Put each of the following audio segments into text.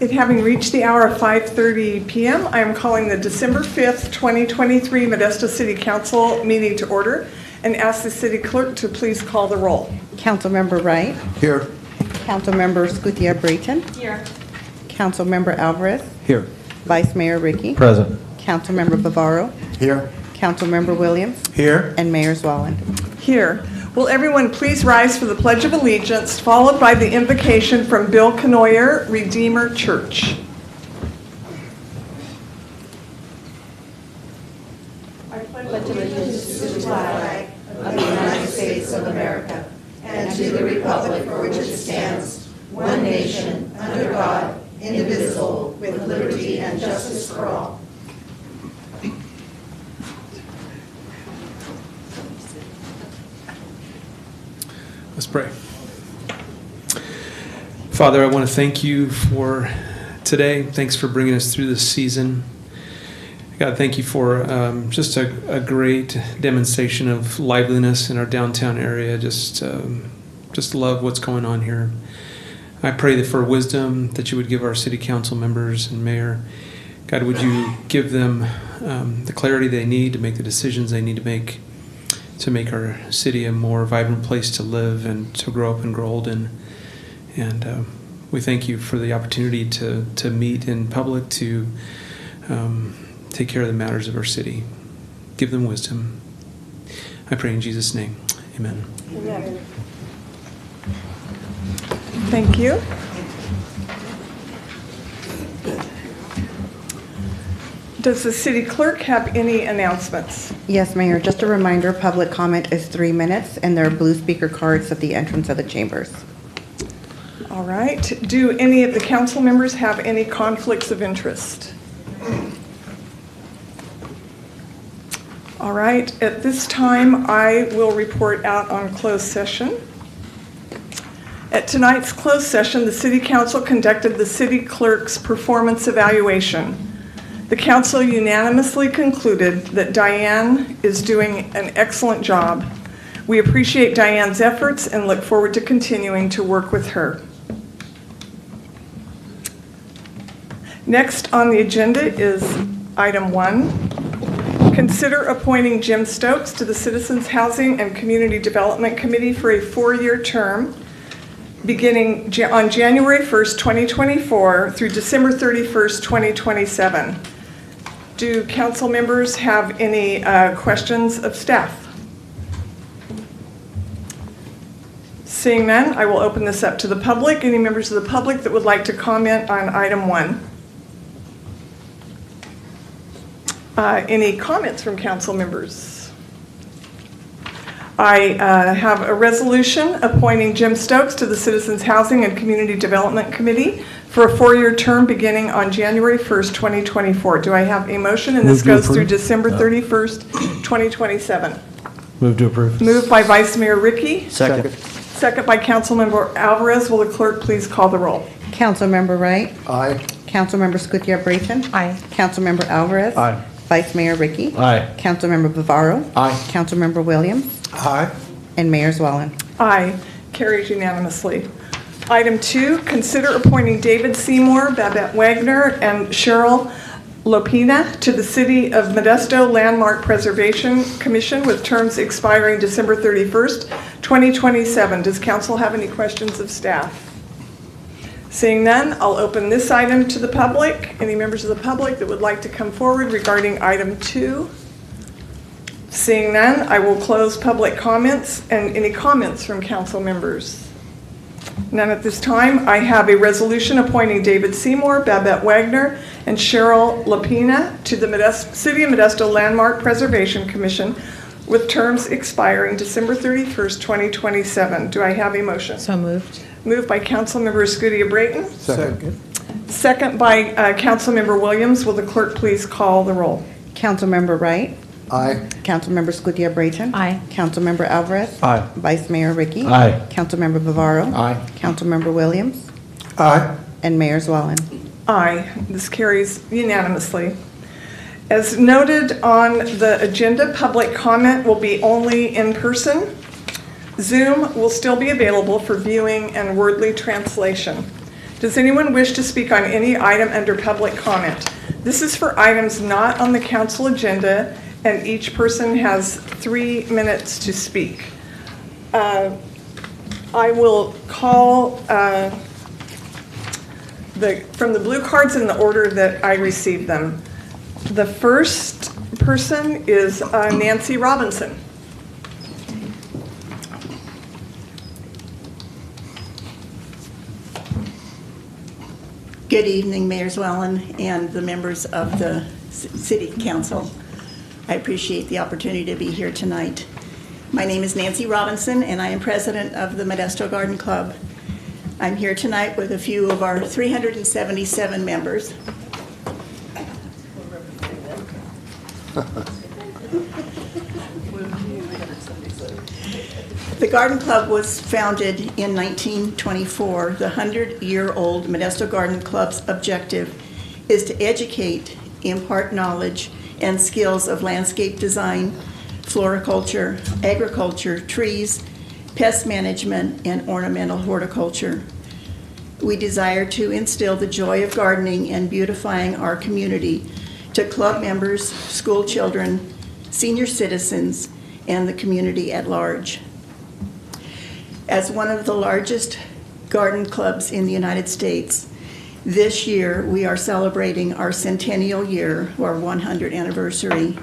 It having reached the hour of 5:30 p.m., I am calling the December 5th, 2023 Modesto City Council meeting to order and ask the city clerk to please call the roll. Councilmember Wright. Here. Councilmember Gutierrez-Brayton. Here. Councilmember Alvarez. Here. Vice Mayor Ricky. Present. Councilmember Bavaro. Here. Councilmember Williams. Here. And Mayor Zwallen. Here. Will everyone please rise for the Pledge of Allegiance, followed by the invocation from Bill Canoyer, Redeemer Church. I pledge allegiance to the flag of the United States of America and to the republic for which it stands, one nation, under God, indivisible, with liberty and justice for all. Let's pray. Father, I want to thank you for today. Thanks for bringing us through this season. God, thank you for just a great demonstration of liveliness in our downtown area. Just love what's going on here. I pray that for wisdom that you would give our city council members and mayor. God, would you give them the clarity they need to make the decisions they need to make our city a more vibrant place to live and to grow up and grow old in. And we thank you for the opportunity to meet in public, to take care of the matters of our city. Give them wisdom. I pray in Jesus' name. Amen. Amen. Thank you. Does the city clerk have any announcements? Yes, Mayor. Just a reminder, public comment is 3 minutes, and there are blue speaker cards at the entrance of the chambers. All right. Do any of the council members have any conflicts of interest? All right. At this time, I will report out on closed session. At tonight's closed session, the City Council conducted the City Clerk's performance evaluation. The Council unanimously concluded that Diane is doing an excellent job. We appreciate Diane's efforts and look forward to continuing to work with her. Next on the agenda is item 1. Consider appointing Jim Stokes to the Citizens Housing and Community Development Committee for a 4-year term beginning on January 1st, 2024 through December 31st, 2027. Do council members have any questions of staff? Seeing none, I will open this up to the public. Any members of the public that would like to comment on item 1? Any comments from council members? I have a resolution appointing Jim Stokes to the Citizens Housing and Community Development Committee for a 4-year term beginning on January 1st, 2024. Do I have a motion? And this goes through December 31st, 2027. Move to approve. Moved by Vice Mayor Ricky. Second. Second by Councilmember Alvarez. Will the clerk please call the roll? Councilmember Wright. Aye. Councilmember Gutierrez-Brayton. Aye. Councilmember Alvarez. Aye. Vice Mayor Ricky. Aye. Councilmember Bavaro. Aye. Councilmember Williams. Aye. And Mayor Zwallen. Aye. Carries unanimously. Item 2, consider appointing David Seymour, Babette Wagner, and Cheryl Lopina to the City of Modesto Landmark Preservation Commission with terms expiring December 31st, 2027. Does council have any questions of staff? Seeing none, I'll open this item to the public. Any members of the public that would like to come forward regarding item 2? Seeing none, I will close public comments and any comments from council members. None at this time. I have a resolution appointing David Seymour, Babette Wagner, and Cheryl Lapina to the City of Modesto Landmark Preservation Commission with terms expiring December 31st, 2027. Do I have a motion? So moved. Moved by Councilmember Gutierrez-Brayton. Second. Second by Councilmember Williams. Will the clerk please call the roll? Councilmember Wright. Aye. Councilmember Gutierrez-Brayton. Aye. Councilmember Alvarez. Aye. Vice Mayor Ricky. Aye. Councilmember Bavaro. Aye. Councilmember Williams. Aye. And Mayor Zwallen. Aye. This carries unanimously. As noted on the agenda, public comment will be only in person. Zoom will still be available for viewing and wordly translation. Does anyone wish to speak on any item under public comment? This is for items not on the council agenda, and each person has 3 minutes to speak. I will call from the blue cards in the order that I received them. The first person is Nancy Robinson. Good evening, Mayor Zwellen and the members of the City Council. I appreciate the opportunity to be here tonight. My name is Nancy Robinson, and I am president of the Modesto Garden Club. I'm here tonight with a few of our 377 members. The Garden Club was founded in 1924. The 100-year-old Modesto Garden Club's objective is to educate, impart knowledge and skills of landscape design, floriculture, agriculture, trees, pest management, and ornamental horticulture. We desire to instill the joy of gardening and beautifying our community to club members, school children, senior citizens, and the community at large. As one of the largest garden clubs in the United States, this year we are celebrating our centennial year, our 100th anniversary,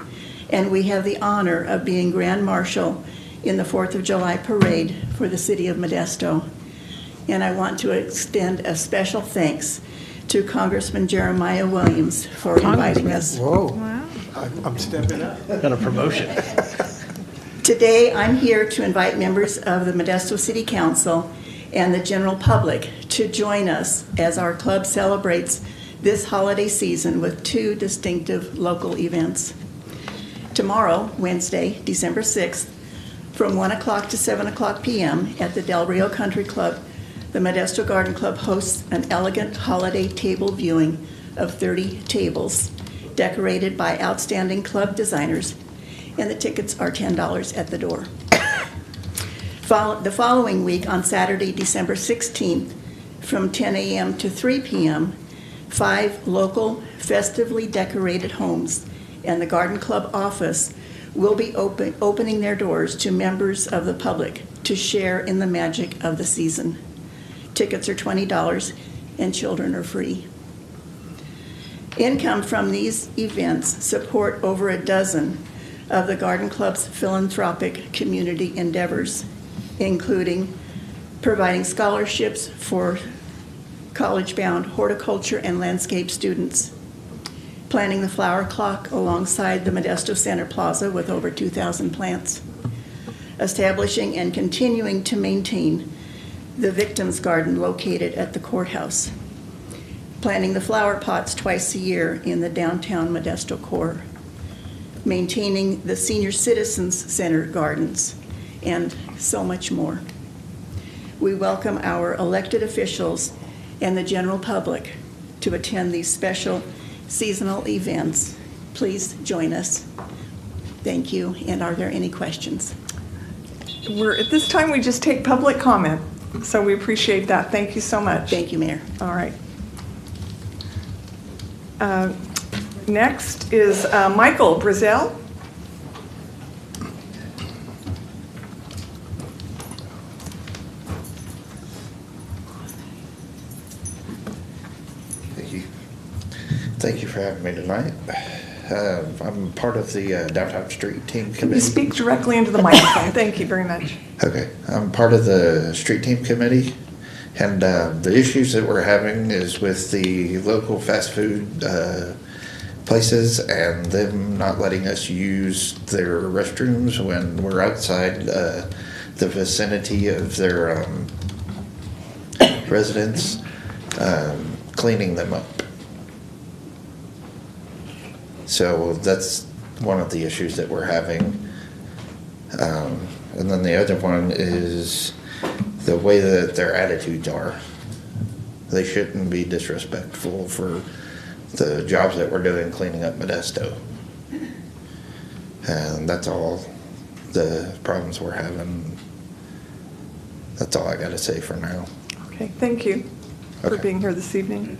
and we have the honor of being Grand Marshal in the 4th of July parade for the City of Modesto. And I want to extend a special thanks to Congressman Jeremiah Williams for inviting us. Whoa. I'm stepping up. Got a promotion. Today, I'm here to invite members of the Modesto City Council and the general public to join us as our club celebrates this holiday season with 2 distinctive local events. Tomorrow, Wednesday, December 6th, from 1 o'clock to 7 o'clock p.m. at the Del Rio Country Club, the Modesto Garden Club hosts an elegant holiday table viewing of 30 tables decorated by outstanding club designers, and the tickets are $10 at the door. The following week, on Saturday, December 16th, from 10 a.m. to 3 p.m., 5 local festively decorated homes and the Garden Club office will be opening their doors to members of the public to share in the magic of the season. Tickets are $20 and children are free. Income from these events support over a dozen of the Garden Club's philanthropic community endeavors, including providing scholarships for college-bound horticulture and landscape students, planting the flower clock alongside the Modesto Center Plaza with over 2,000 plants, establishing and continuing to maintain the Victims Garden located at the courthouse, planting the flower pots twice a year in the downtown Modesto core, maintaining the Senior Citizens Center gardens, and so much more. We welcome our elected officials and the general public to attend these special seasonal events. Please join us. Thank you. And are there any questions? At this time, we just take public comment, so we appreciate that. Thank you so much. Thank you, Mayor. All right. Next is Michael Brazel. Thank you. Thank you for having me tonight. I'm part of the Downtown Street Team Can you Committee. speak directly into the microphone? Thank you very much. Okay. I'm part of the Street Team Committee, and the issues that we're having is with the local fast food places and them not letting us use their restrooms when we're outside the vicinity of their residents, cleaning them up. So that's one of the issues that we're having. And then the other one is the way that their attitudes are. They shouldn't be disrespectful for the jobs that we're doing cleaning up Modesto. And that's all the problems we're having. That's all I got to say for now. Okay, thank you. for Okay. being here this evening.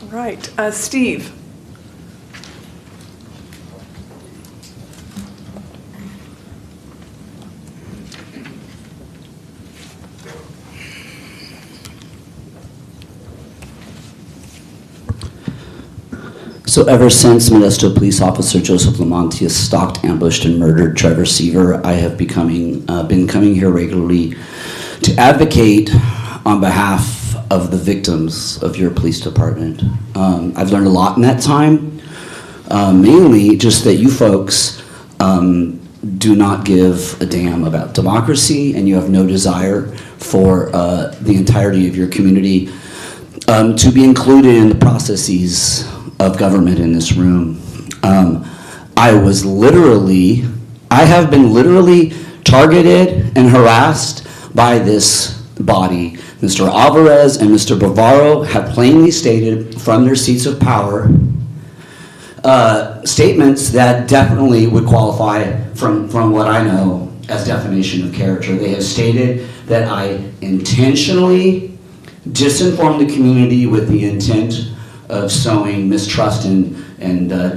All right, Steve. So ever since Modesto police officer Joseph Lamontia stalked, ambushed, and murdered Trevor Seaver, I have been coming here regularly to advocate on behalf of the victims of your police department. I've learned a lot in that time, mainly just that you folks do not give a damn about democracy, and you have no desire for the entirety of your community to be included in the processes of government in this room. I have been literally targeted and harassed by this body. Mr. Alvarez and Mr. Bavaro have plainly stated from their seats of power statements that definitely would qualify from what I know as defamation of character. They have stated that I intentionally disinformed the community with the intent of sowing mistrust and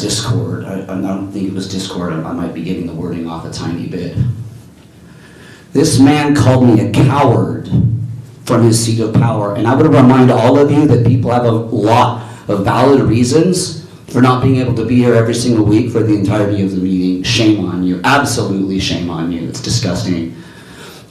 discord. I don't think it was discord. I might be getting the wording off a tiny bit. This man called me a coward from his seat of power, and I would remind all of you that people have a lot of valid reasons for not being able to be here every single week for the entirety of the meeting. Shame on you. Absolutely shame on you. It's disgusting.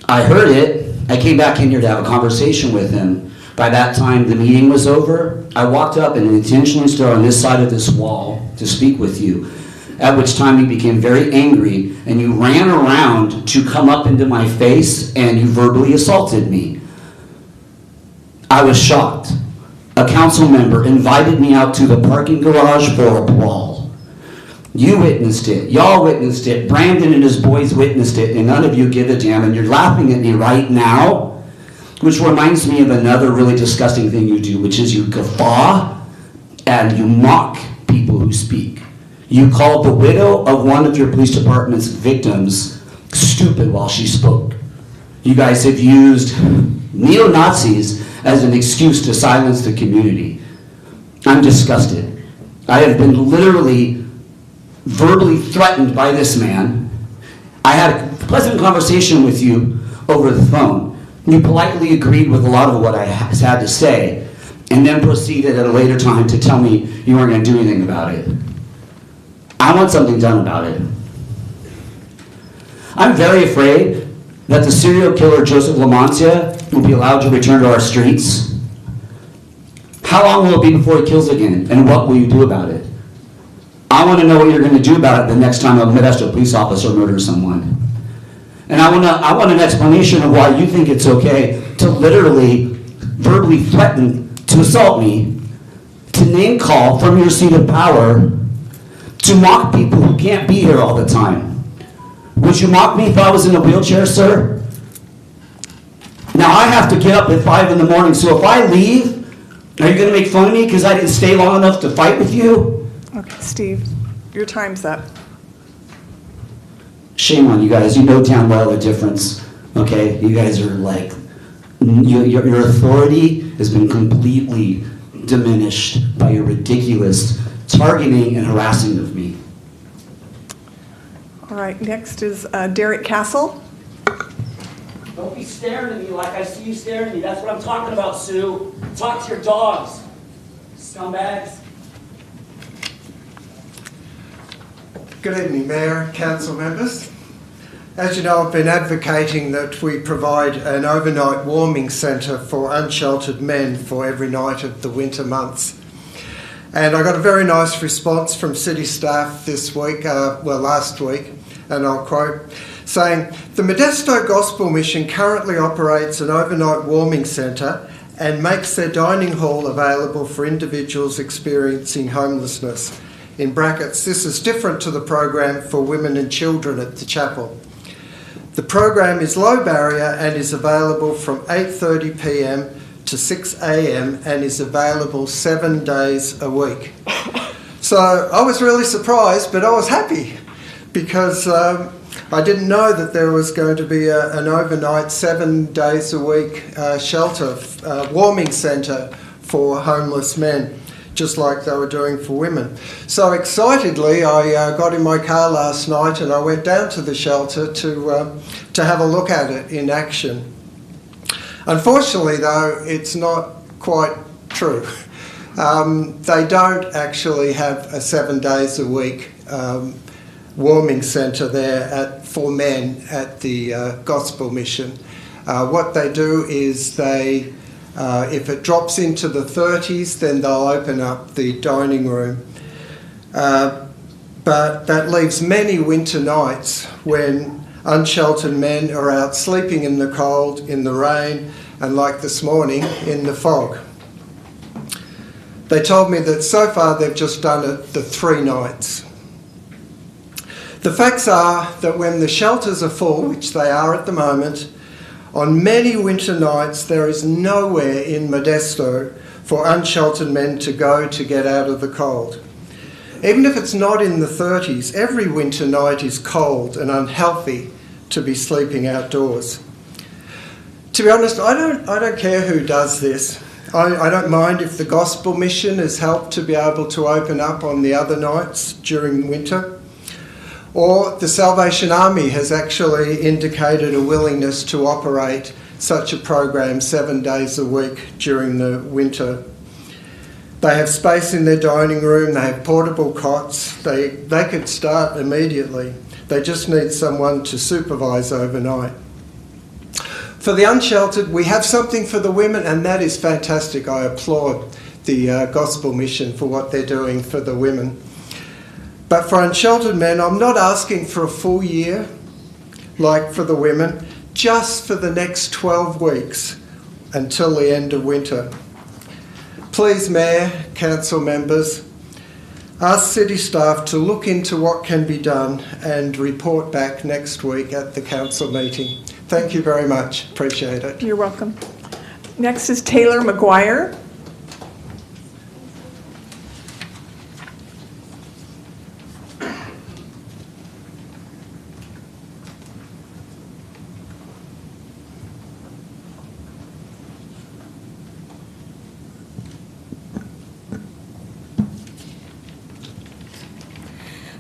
I heard it. I came back in here to have a conversation with him. By that time, the meeting was over. I walked up and intentionally stood on this side of this wall to speak with you, at which time you became very angry and you ran around to come up into my face and you verbally assaulted me. I was shocked. A council member invited me out to the parking garage for a brawl. You witnessed it. Y'all witnessed it. Brandon and his boys witnessed it, and none of you give a damn, and you're laughing at me right now. Which reminds me of another really disgusting thing you do, which is you guffaw and you mock people who speak. You called the widow of one of your police department's victims stupid while she spoke. You guys have used neo-Nazis as an excuse to silence the community. I'm disgusted. I have been literally verbally threatened by this man. I had a pleasant conversation with you over the phone. You politely agreed with a lot of what I had to say, and then proceeded at a later time to tell me you weren't going to do anything about it. I want something done about it. I'm very afraid that the serial killer Joseph Lamontia will be allowed to return to our streets. How long will it be before he kills again, and what will you do about it? I want to know what you're going to do about it the next time a Modesto police officer murders someone. And I want an explanation of why you think it's okay to literally verbally threaten to assault me, to name call from your seat of power, to mock people who can't be here all the time. Would you mock me if I was in a wheelchair, sir? Now I have to get up at 5 in the morning, so if I leave, are you going to make fun of me because I didn't stay long enough to fight with you? Okay, Steve, your time's up. Shame on you guys. You know damn well the difference. Okay? You guys are like, your authority has been completely diminished by your ridiculous targeting and harassing of me. All right, next is Derek Castle. Don't be staring at me like I see you staring at me. That's what I'm talking about, Sue. Talk to your dogs, scumbags. Good evening, Mayor, Council members. As you know, I've been advocating that we provide an overnight warming centre for unsheltered men for every night of the winter months. And I got a very nice response from city staff this week, last week, and I'll quote, saying, "The Modesto Gospel Mission currently operates an overnight warming centre and makes their dining hall available for individuals experiencing homelessness. In brackets, this is different to the program for women and children at the chapel. The program is low barrier and is available from 8:30 p.m. to 6 a.m. and is available 7 days a week." So I was really surprised, but I was happy because I didn't know that there was going to be an overnight 7 days a week shelter, warming centre for homeless men, just like they were doing for women. So excitedly, I got in my car last night and I went down to the shelter to have a look at it in action. Unfortunately, though, it's not quite true. They don't actually have a 7 days a week warming centre there for men at the Gospel Mission. What they do is they, if it drops into the 30s, then they'll open up the dining room. But that leaves many winter nights when unsheltered men are out sleeping in the cold, in the rain, and like this morning, in the fog. They told me that so far they've just done it the 3 nights. The facts are that when the shelters are full, which they are at the moment, on many winter nights there is nowhere in Modesto for unsheltered men to go to get out of the cold. Even if it's not in the 30s, every winter night is cold and unhealthy to be sleeping outdoors. To be honest, I don't care who does this. I don't mind if the Gospel Mission has helped to be able to open up on the other nights during winter, or the Salvation Army has actually indicated a willingness to operate such a program 7 days a week during the winter. They have space in their dining room, they have portable cots, they could start immediately. They just need someone to supervise overnight. For the unsheltered, we have something for the women, and that is fantastic. I applaud the Gospel Mission for what they're doing for the women. But for unsheltered men, I'm not asking for a full year like for the women, just for the next 12 weeks until the end of winter. Please, Mayor, Council members, ask City staff to look into what can be done and report back next week at the Council meeting. Thank you very much. Appreciate it. You're welcome. Next is Taylor McGuire.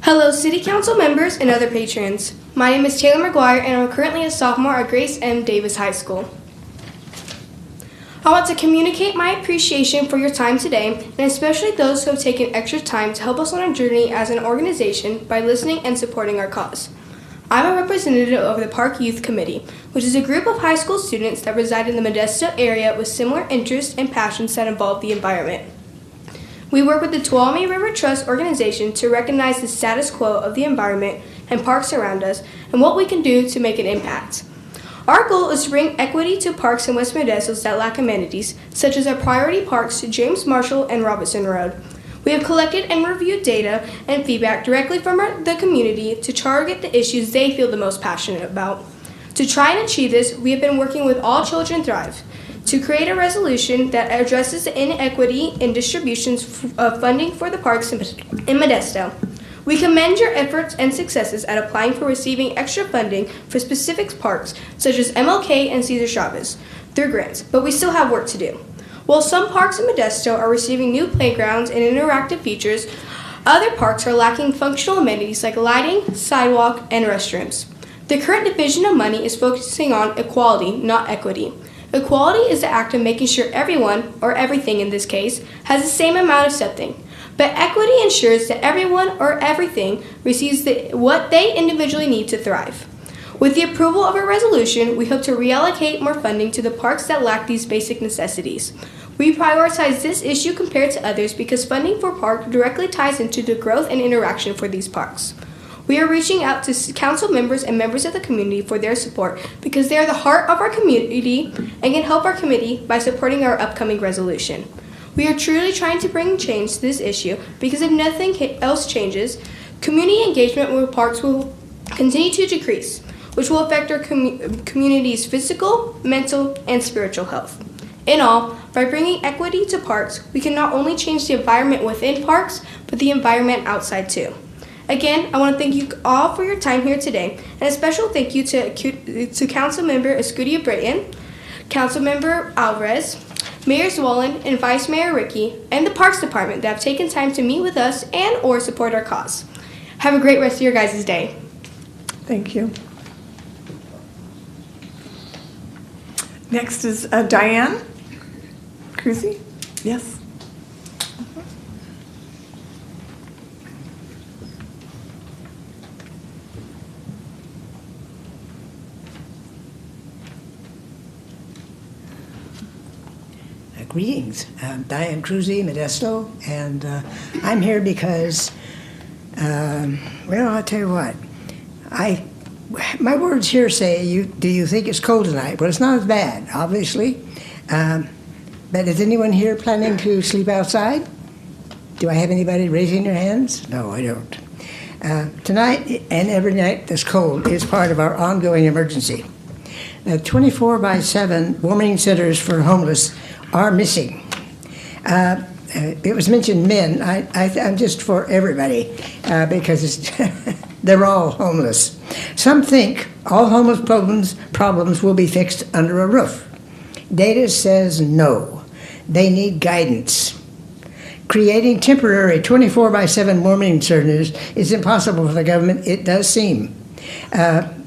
Hello, City Council members and other patrons. My name is Taylor McGuire, and I'm currently a sophomore at Grace M. Davis High School. I want to communicate my appreciation for your time today, and especially those who have taken extra time to help us on our journey as an organization by listening and supporting our cause. I'm a representative of the Park Youth Committee, which is a group of high school students that reside in the Modesto area with similar interests and passions that involve the environment. We work with the Tuolumne River Trust organization to recognize the status quo of the environment and parks around us and what we can do to make an impact. Our goal is to bring equity to parks in West Modesto that lack amenities, such as our priority parks to James Marshall and Robertson Road. We have collected and reviewed data and feedback directly from the community to target the issues they feel the most passionate about. To try and achieve this, we have been working with All Children Thrive to create a resolution that addresses the inequity in distributions of funding for the parks in Modesto. We commend your efforts and successes at applying for receiving extra funding for specific parks such as MLK and Cesar Chavez through grants, but we still have work to do. While some parks in Modesto are receiving new playgrounds and interactive features, other parks are lacking functional amenities like lighting, sidewalk, and restrooms. The current division of money is focusing on equality, not equity. Equality is the act of making sure everyone, or everything in this case, has the same amount of something. But equity ensures that everyone or everything receives what they individually need to thrive. With the approval of a resolution, we hope to reallocate more funding to the parks that lack these basic necessities. We prioritize this issue compared to others because funding for parks directly ties into the growth and interaction for these parks. We are reaching out to council members and members of the community for their support because they are the heart of our community and can help our committee by supporting our upcoming resolution. We are truly trying to bring change to this issue because if nothing else changes, community engagement with parks will continue to decrease, which will affect our community's physical, mental, and spiritual health. In all, by bringing equity to parks, we can not only change the environment within parks, but the environment outside too. Again, I want to thank you all for your time here today, and a special thank you to Councilmember Escudia Brayton, Councilmember Alvarez, Mayor Zwollen, and Vice Mayor Ricky, and the Parks Department that have taken time to meet with us and or support our cause. Have a great rest of your guys' day. Thank you. Next is Diane Cruzy. Yes. Greetings. I'm Diane Cruzy, Modesto, and I'm here because, well, I'll tell you what. My words here say, do you think it's cold tonight? Well, it's not as bad, obviously. But is anyone here planning to sleep outside? Do I have anybody raising their hands? No, I don't. Tonight and every night that's cold is part of our ongoing emergency. 24/7 warming centers for homeless are missing. It was mentioned men. I'm just for everybody because they're all homeless. Some think all homeless problems will be fixed under a roof. Data says no. They need guidance. Creating temporary 24/7 warming centers is impossible for the government, it does seem.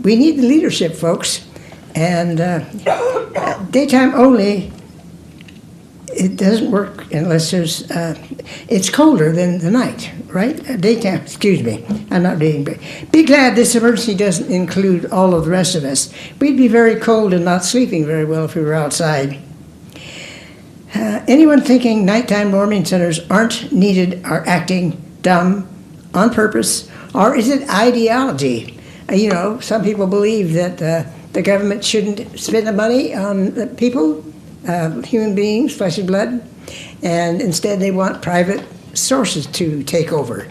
We need the leadership, folks. And daytime only, it doesn't work unless there's, it's colder than the night, right? Daytime, excuse me, I'm not reading. Be glad this emergency doesn't include all of the rest of us. We'd be very cold and not sleeping very well if we were outside. Anyone thinking nighttime warming centers aren't needed are acting dumb, on purpose, or is it ideology? You know, some people believe that the government shouldn't spend the money on the people, human beings, flesh and blood, and instead they want private sources to take over.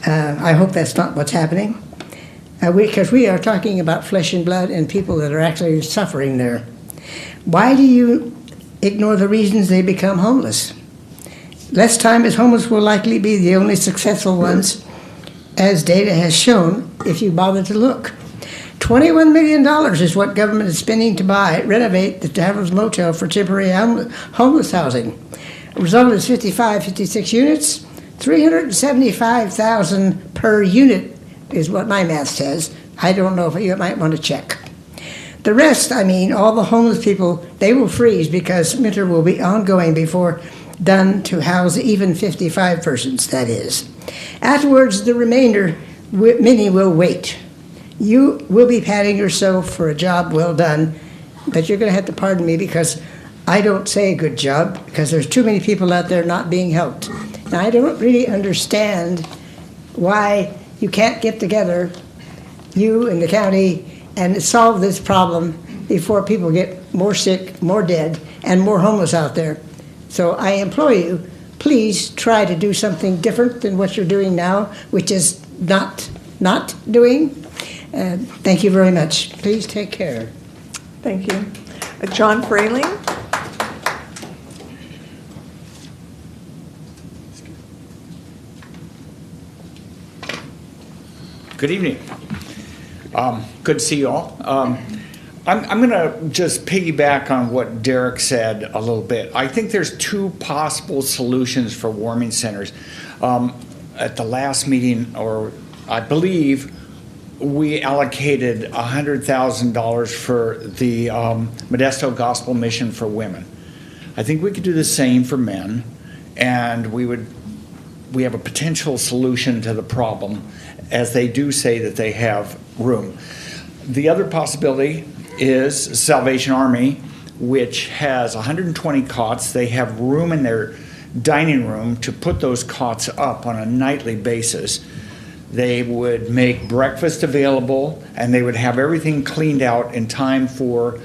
I hope that's not what's happening, because we are talking about flesh and blood and people that are actually suffering there. Why do you ignore the reasons they become homeless? Less time as homeless will likely be the only successful ones, as data has shown if you bother to look. $21 million is what government is spending to renovate the Travelers Motel for temporary homeless housing. The result is 56 units, $375,000 per unit is what my math says. I don't know if you might want to check. The rest, all the homeless people, they will freeze because winter will be ongoing before done to house even 55 persons, that is. Afterwards, the remainder, many will wait. You will be patting yourself for a job well done, but you're going to have to pardon me because I don't say good job because there's too many people out there not being helped. Now, I don't really understand why you can't get together, you and the county, and solve this problem before people get more sick, more dead, and more homeless out there. So I implore you, please try to do something different than what you're doing now, which is not doing. Thank you very much. Please take care. Thank you. John Frayling. Good evening. Good to see you all. I'm going to just piggyback on what Derek said a little bit. I think there's two possible solutions for warming centers. At the last meeting, or I believe, we allocated $100,000 for the Modesto Gospel Mission for Women. I think we could do the same for men, and we have a potential solution to the problem, as they do say that they have room. The other possibility is Salvation Army, which has 120 cots. They have room in their dining room to put those cots up on a nightly basis. They would make breakfast available, and they would have everything cleaned out in time for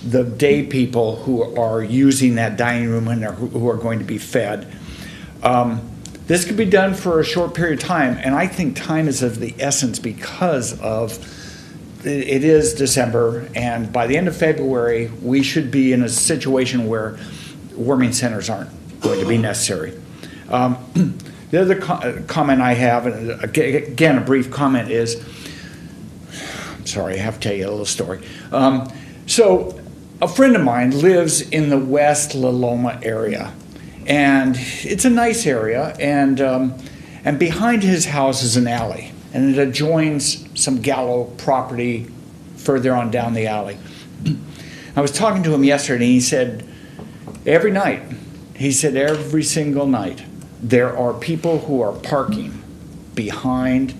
the day people who are using that dining room and who are going to be fed. This could be done for a short period of time, and I think time is of the essence because it is December, and by the end of February, we should be in a situation where warming centers aren't going to be necessary. The other comment I have, and again, a brief comment is, I'm sorry, I have to tell you a little story. So a friend of mine lives in the West La Loma area, and it's a nice area, and behind his house is an alley, and it adjoins some Gallo property further on down the alley. I was talking to him yesterday, and he said, every night, every single night, there are people who are parking behind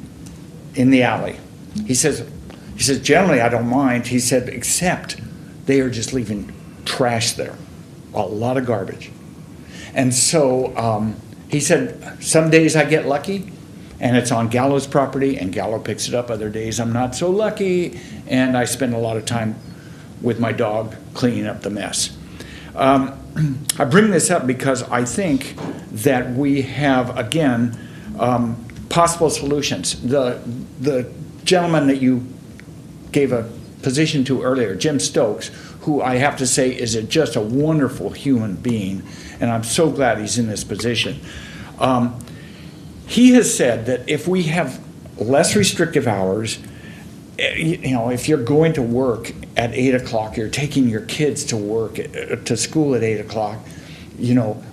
in the alley. He says, generally I don't mind. He said, except they are just leaving trash there, a lot of garbage. And so he said, some days I get lucky and it's on Gallo's property and Gallo picks it up. Other days I'm not so lucky and I spend a lot of time with my dog cleaning up the mess. I bring this up because I think that we have, again, possible solutions. The gentleman that you gave a position to earlier, Jim Stokes, who I have to say is just a wonderful human being, and I'm so glad he's in this position. He has said that if we have less restrictive hours, if you're going to work at 8 o'clock, you're taking your kids to work, to school at 8 o'clock,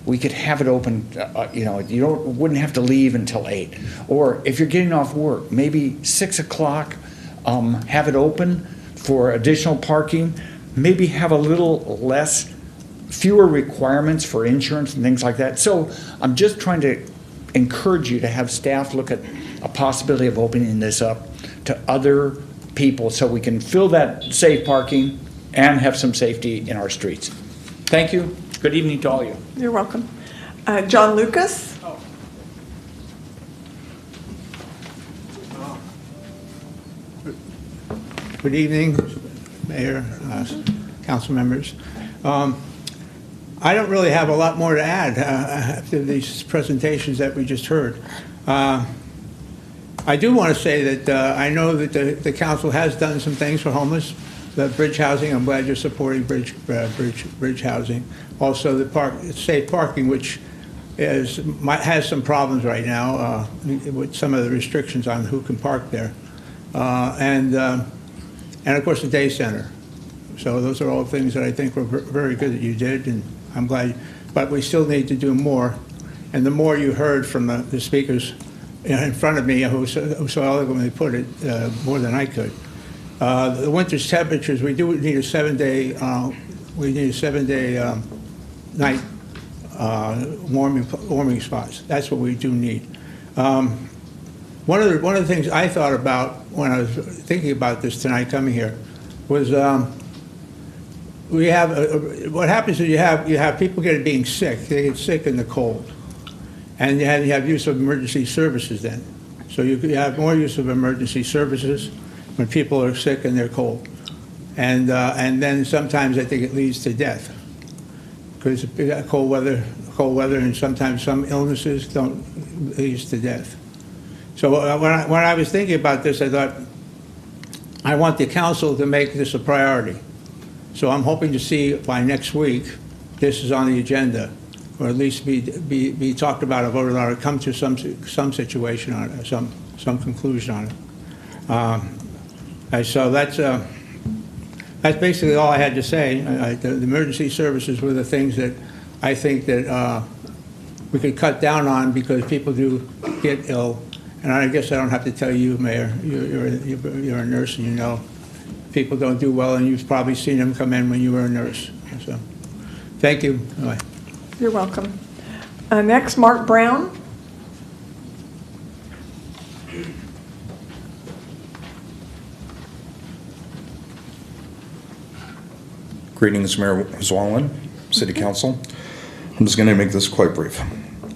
we could have it open, you wouldn't have to leave until 8. Or if you're getting off work, maybe 6 o'clock, have it open for additional parking, maybe have a little fewer requirements for insurance and things like that. So I'm just trying to encourage you to have staff look at a possibility of opening this up to other people so we can fill that safe parking and have some safety in our streets. Thank you. Good evening to all of you. You're welcome. John Lucas? Good evening, Mayor, council members. I don't really have a lot more to add after these presentations that we just heard. I do want to say that I know that the council has done some things for homeless, the bridge housing. I'm glad you're supporting bridge housing. Also, the safe parking, which has some problems right now with some of the restrictions on who can park there, and of course the day center. So those are all things that I think were very good that you did, and I'm glad. But we still need to do more, and the more you heard from the speakers in front of me, who so eloquently put it, more than I could. The winter's temperatures, we do need a 7-day, night warming spots. That's what we do need. One of the things I thought about when I was thinking about this tonight coming here was we have what happens is you have people being sick. They get sick in the cold. And you have use of emergency services then. So you have more use of emergency services when people are sick and they're cold. And then sometimes I think it leads to death. Because cold weather and sometimes some illnesses don't lead to death. So when I was thinking about this, I thought, I want the council to make this a priority. So I'm hoping to see by next week, this is on the agenda, or at least be talked about or voted on, or come to some situation on it, some conclusion on it. So that's basically all I had to say. The emergency services were the things that I think that we could cut down on because people do get ill, and I guess I don't have to tell you, Mayor. You're a nurse, and you know people don't do well, and you've probably seen them come in when you were a nurse. So, thank you. Bye. You're welcome. Next, Mark Brown. Greetings, Mayor Zwalin, City Council. I'm just going to make this quite brief.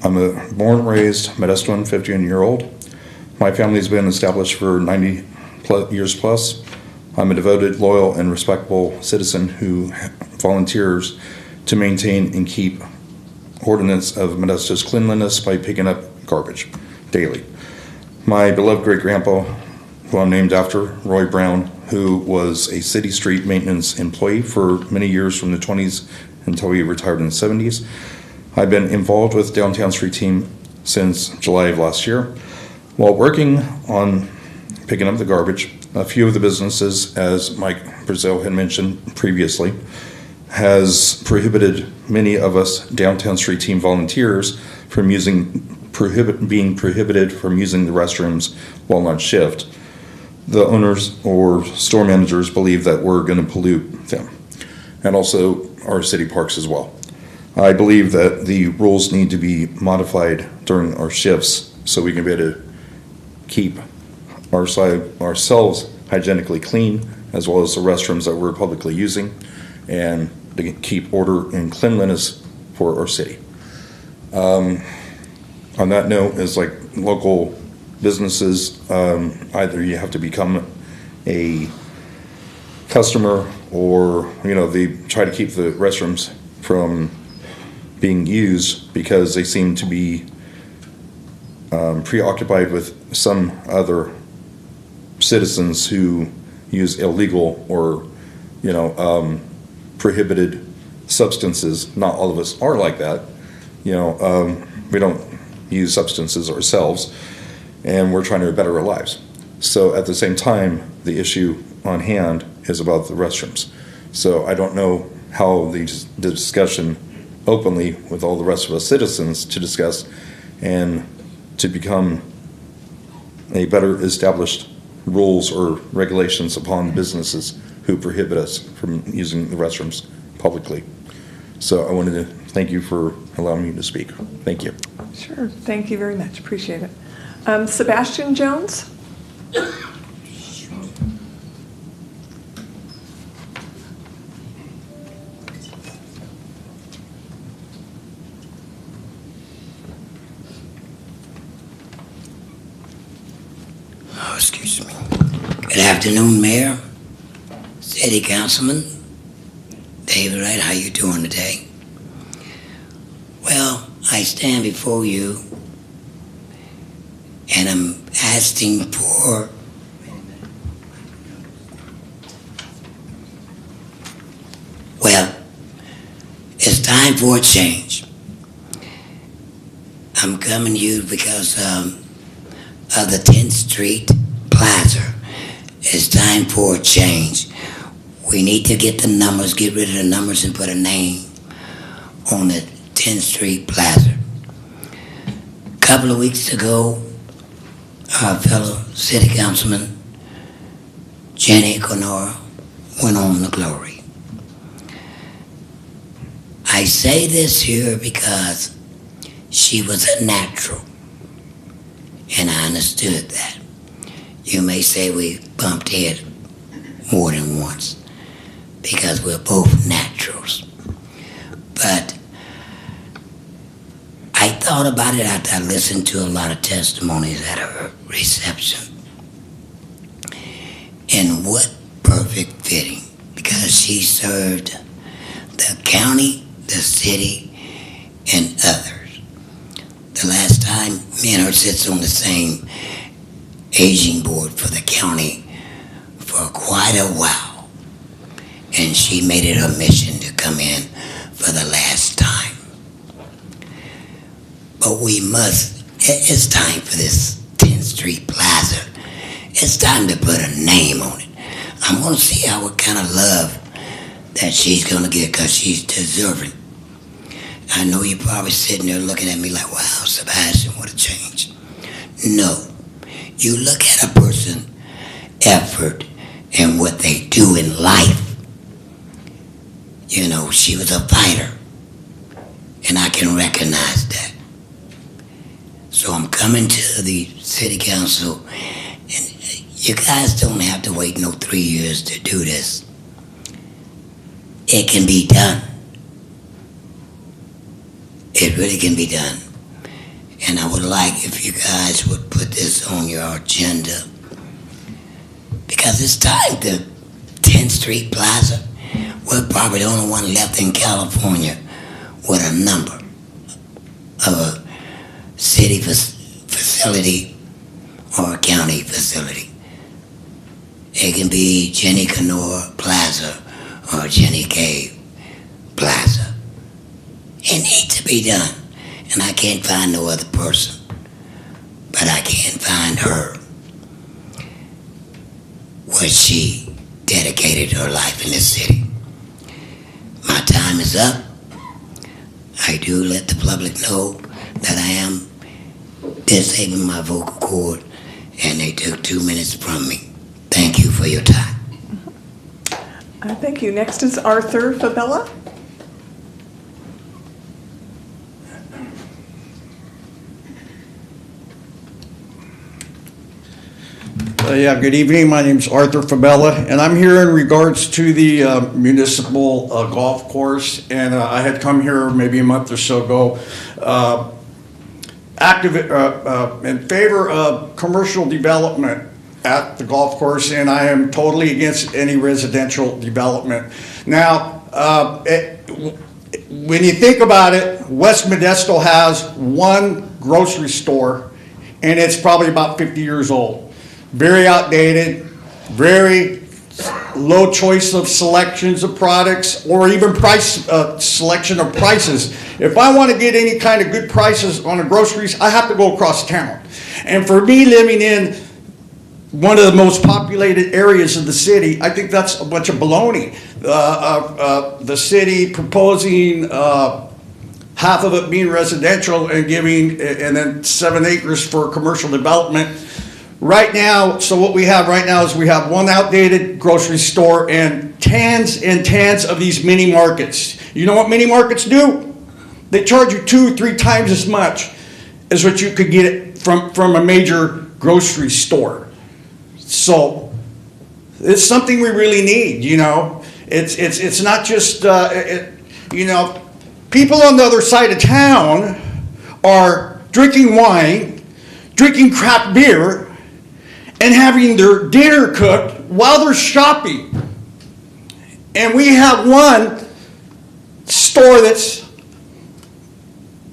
I'm a born and raised Modestoan, 51-year-old. My family's been established for 90 years plus. I'm a devoted, loyal, and respectable citizen who volunteers to maintain and keep ordinance of Modesto's cleanliness by picking up garbage daily. My beloved great-grandpa, who I'm named after, Roy Brown, who was a city street maintenance employee for many years from the 20s until he retired in the 70s. I've been involved with Downtown Street Team since July of last year. While working on picking up the garbage, a few of the businesses, as Mike Brazil had mentioned previously, has prohibited many of us downtown street team volunteers from being prohibited from using the restrooms while on shift. The owners or store managers believe that we're going to pollute them, and also our city parks as well. I believe that the rules need to be modified during our shifts so we can be able to keep ourselves hygienically clean, as well as the restrooms that we're publicly using, and to keep order and cleanliness for our city. On that note, is like local businesses, either you have to become a customer, or they try to keep the restrooms from being used because they seem to be preoccupied with some other citizens who use illegal or prohibited substances. Not all of us are like that. We don't use substances ourselves, and we're trying to better our lives. So at the same time, the issue on hand is about the restrooms. So I don't know how the discussion openly with all the rest of us citizens to discuss and to become a better established rules or regulations upon businesses who prohibit us from using the restrooms publicly. So I wanted to thank you for allowing me to speak. Thank you. Sure. Thank you very much. Appreciate it. Sebastian Jones? Oh, excuse me. Good afternoon, Mayor, City Councilman, David Wright. How you doing today? Well, I stand before you and I'm asking for it's time for a change. I'm coming to you because of the 10th Street Plaza. It's time for a change. We need to get the numbers, get rid of the numbers and put a name on the 10th Street Plaza. A couple of weeks ago, our fellow city councilman, Jenny Conora, went on to glory. I say this here because she was a natural, and I understood that. You may say we bumped heads more than once because we're both naturals. But I thought about it after I listened to a lot of testimonies at her reception. And what perfect fitting, because she served the county, the city, and others. The last time me and her sits on the same aging board for the county for quite a while. And she made it her mission to come in for the last time. But it's time for this 10th Street Plaza. It's time to put a name on it. I'm gonna see what kind of love that she's gonna get, because she's deserving. I know you're probably sitting there looking at me like, wow, Sebastian, what a change. No. You look at a person's effort and what they do in life. She was a fighter, and I can recognize that. So I'm coming to the city council, and you guys don't have to wait no 3 years to do this. It can be done. It really can be done. And I would like if you guys would put this on your agenda, because it's time to 10th Street Plaza. We're probably the only one left in California with a number of a city facility or a county facility. It can be Jenny Canor Plaza or Jenny Cave Plaza. It needs to be done. and I can't find no other person, but I can find her. What she dedicated her life in this city. My time is up. I do let the public know that I am disabling my vocal cord, and they took 2 minutes from me. Thank you for your time. Thank you. Next is Arthur Fabella. Yeah, good evening. My name's Arthur Fabella, and I'm here in regards to the municipal golf course. And I had come here maybe a month or so ago, in favor of commercial development at the golf course, and I am totally against any residential development. Now, when you think about it, West Modesto has one grocery store, and it's probably about 50 years old. Very outdated, very low choice of selections of products, or even price selection of prices. If I want to get any kind of good prices on the groceries, I have to go across town. And for me, living in one of the most populated areas of the city, I think that's a bunch of baloney. The city proposing half of it being residential and then 7 acres for commercial development. Right now, so what we have right now is we have one outdated grocery store and tons of these mini markets. You know what mini markets do? They charge you 2-3 times as much as what you could get from a major grocery store. So it's something we really need, you know. It's not just, you know, people on the other side of town are drinking wine, drinking craft beer, and having their dinner cooked while they're shopping. And we have one store that's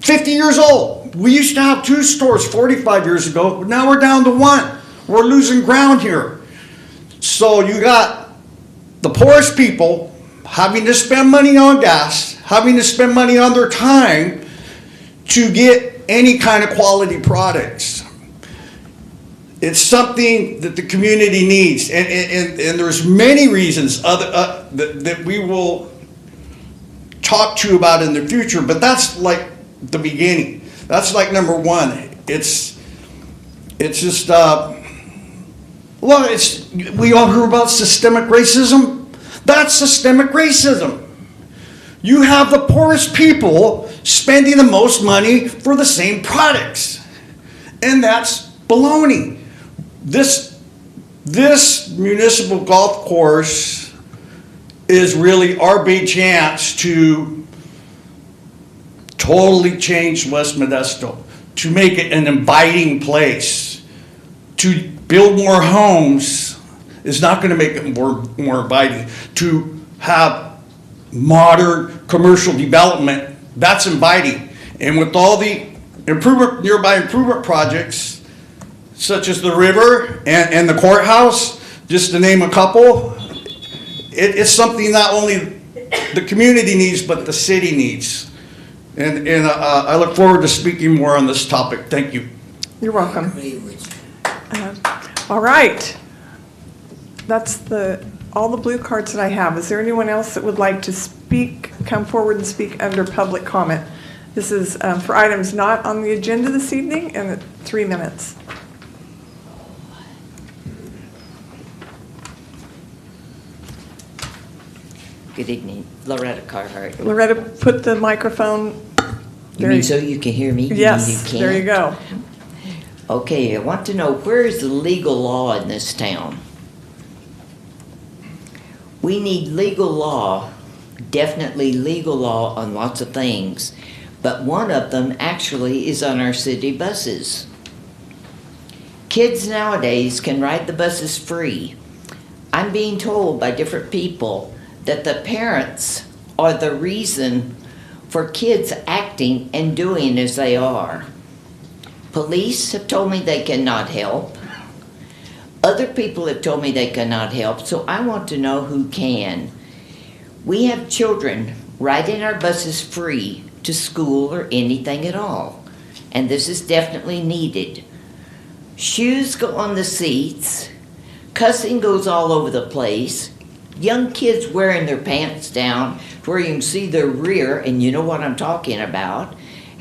50 years old. We used to have 2 stores 45 years ago, but now we're down to 1. We're losing ground here. So you got the poorest people having to spend money on gas, having to spend money on their time to get any kind of quality products. It's something that the community needs, and there's many reasons that we will talk to you about in the future, but that's like the beginning. That's like number 1. It's just, we all hear about systemic racism. That's systemic racism. You have the poorest people spending the most money for the same products, and that's baloney. This municipal golf course is really our big chance to totally change West Modesto, to make it an inviting place. To build more homes is not going to make it more inviting. To have modern commercial development, that's inviting. And with all the nearby improvement projects, such as the river and the courthouse, just to name a couple, it's something not only the community needs, but the city needs. And I look forward to speaking more on this topic. Thank you. You're welcome. All right. That's all the blue cards that I have. Is there anyone else that would like to speak, come forward and speak under public comment? This is for items not on the agenda this evening, and 3 minutes. Good evening, Loretta Carhart. Loretta, put the microphone. You mean so you can hear me? Yes, there you go. Okay, I want to know, where is the legal law in this town? We need legal law, definitely legal law on lots of things, but one of them actually is on our city buses. Kids nowadays can ride the buses free. I'm being told by different people that the parents are the reason for kids acting and doing as they are. Police have told me they cannot help. Other people have told me they cannot help, so I want to know who can. We have children riding our buses free to school or anything at all. And this is definitely needed. Shoes go on the seats, cussing goes all over the place, young kids wearing their pants down to where you can see their rear, and you know what I'm talking about.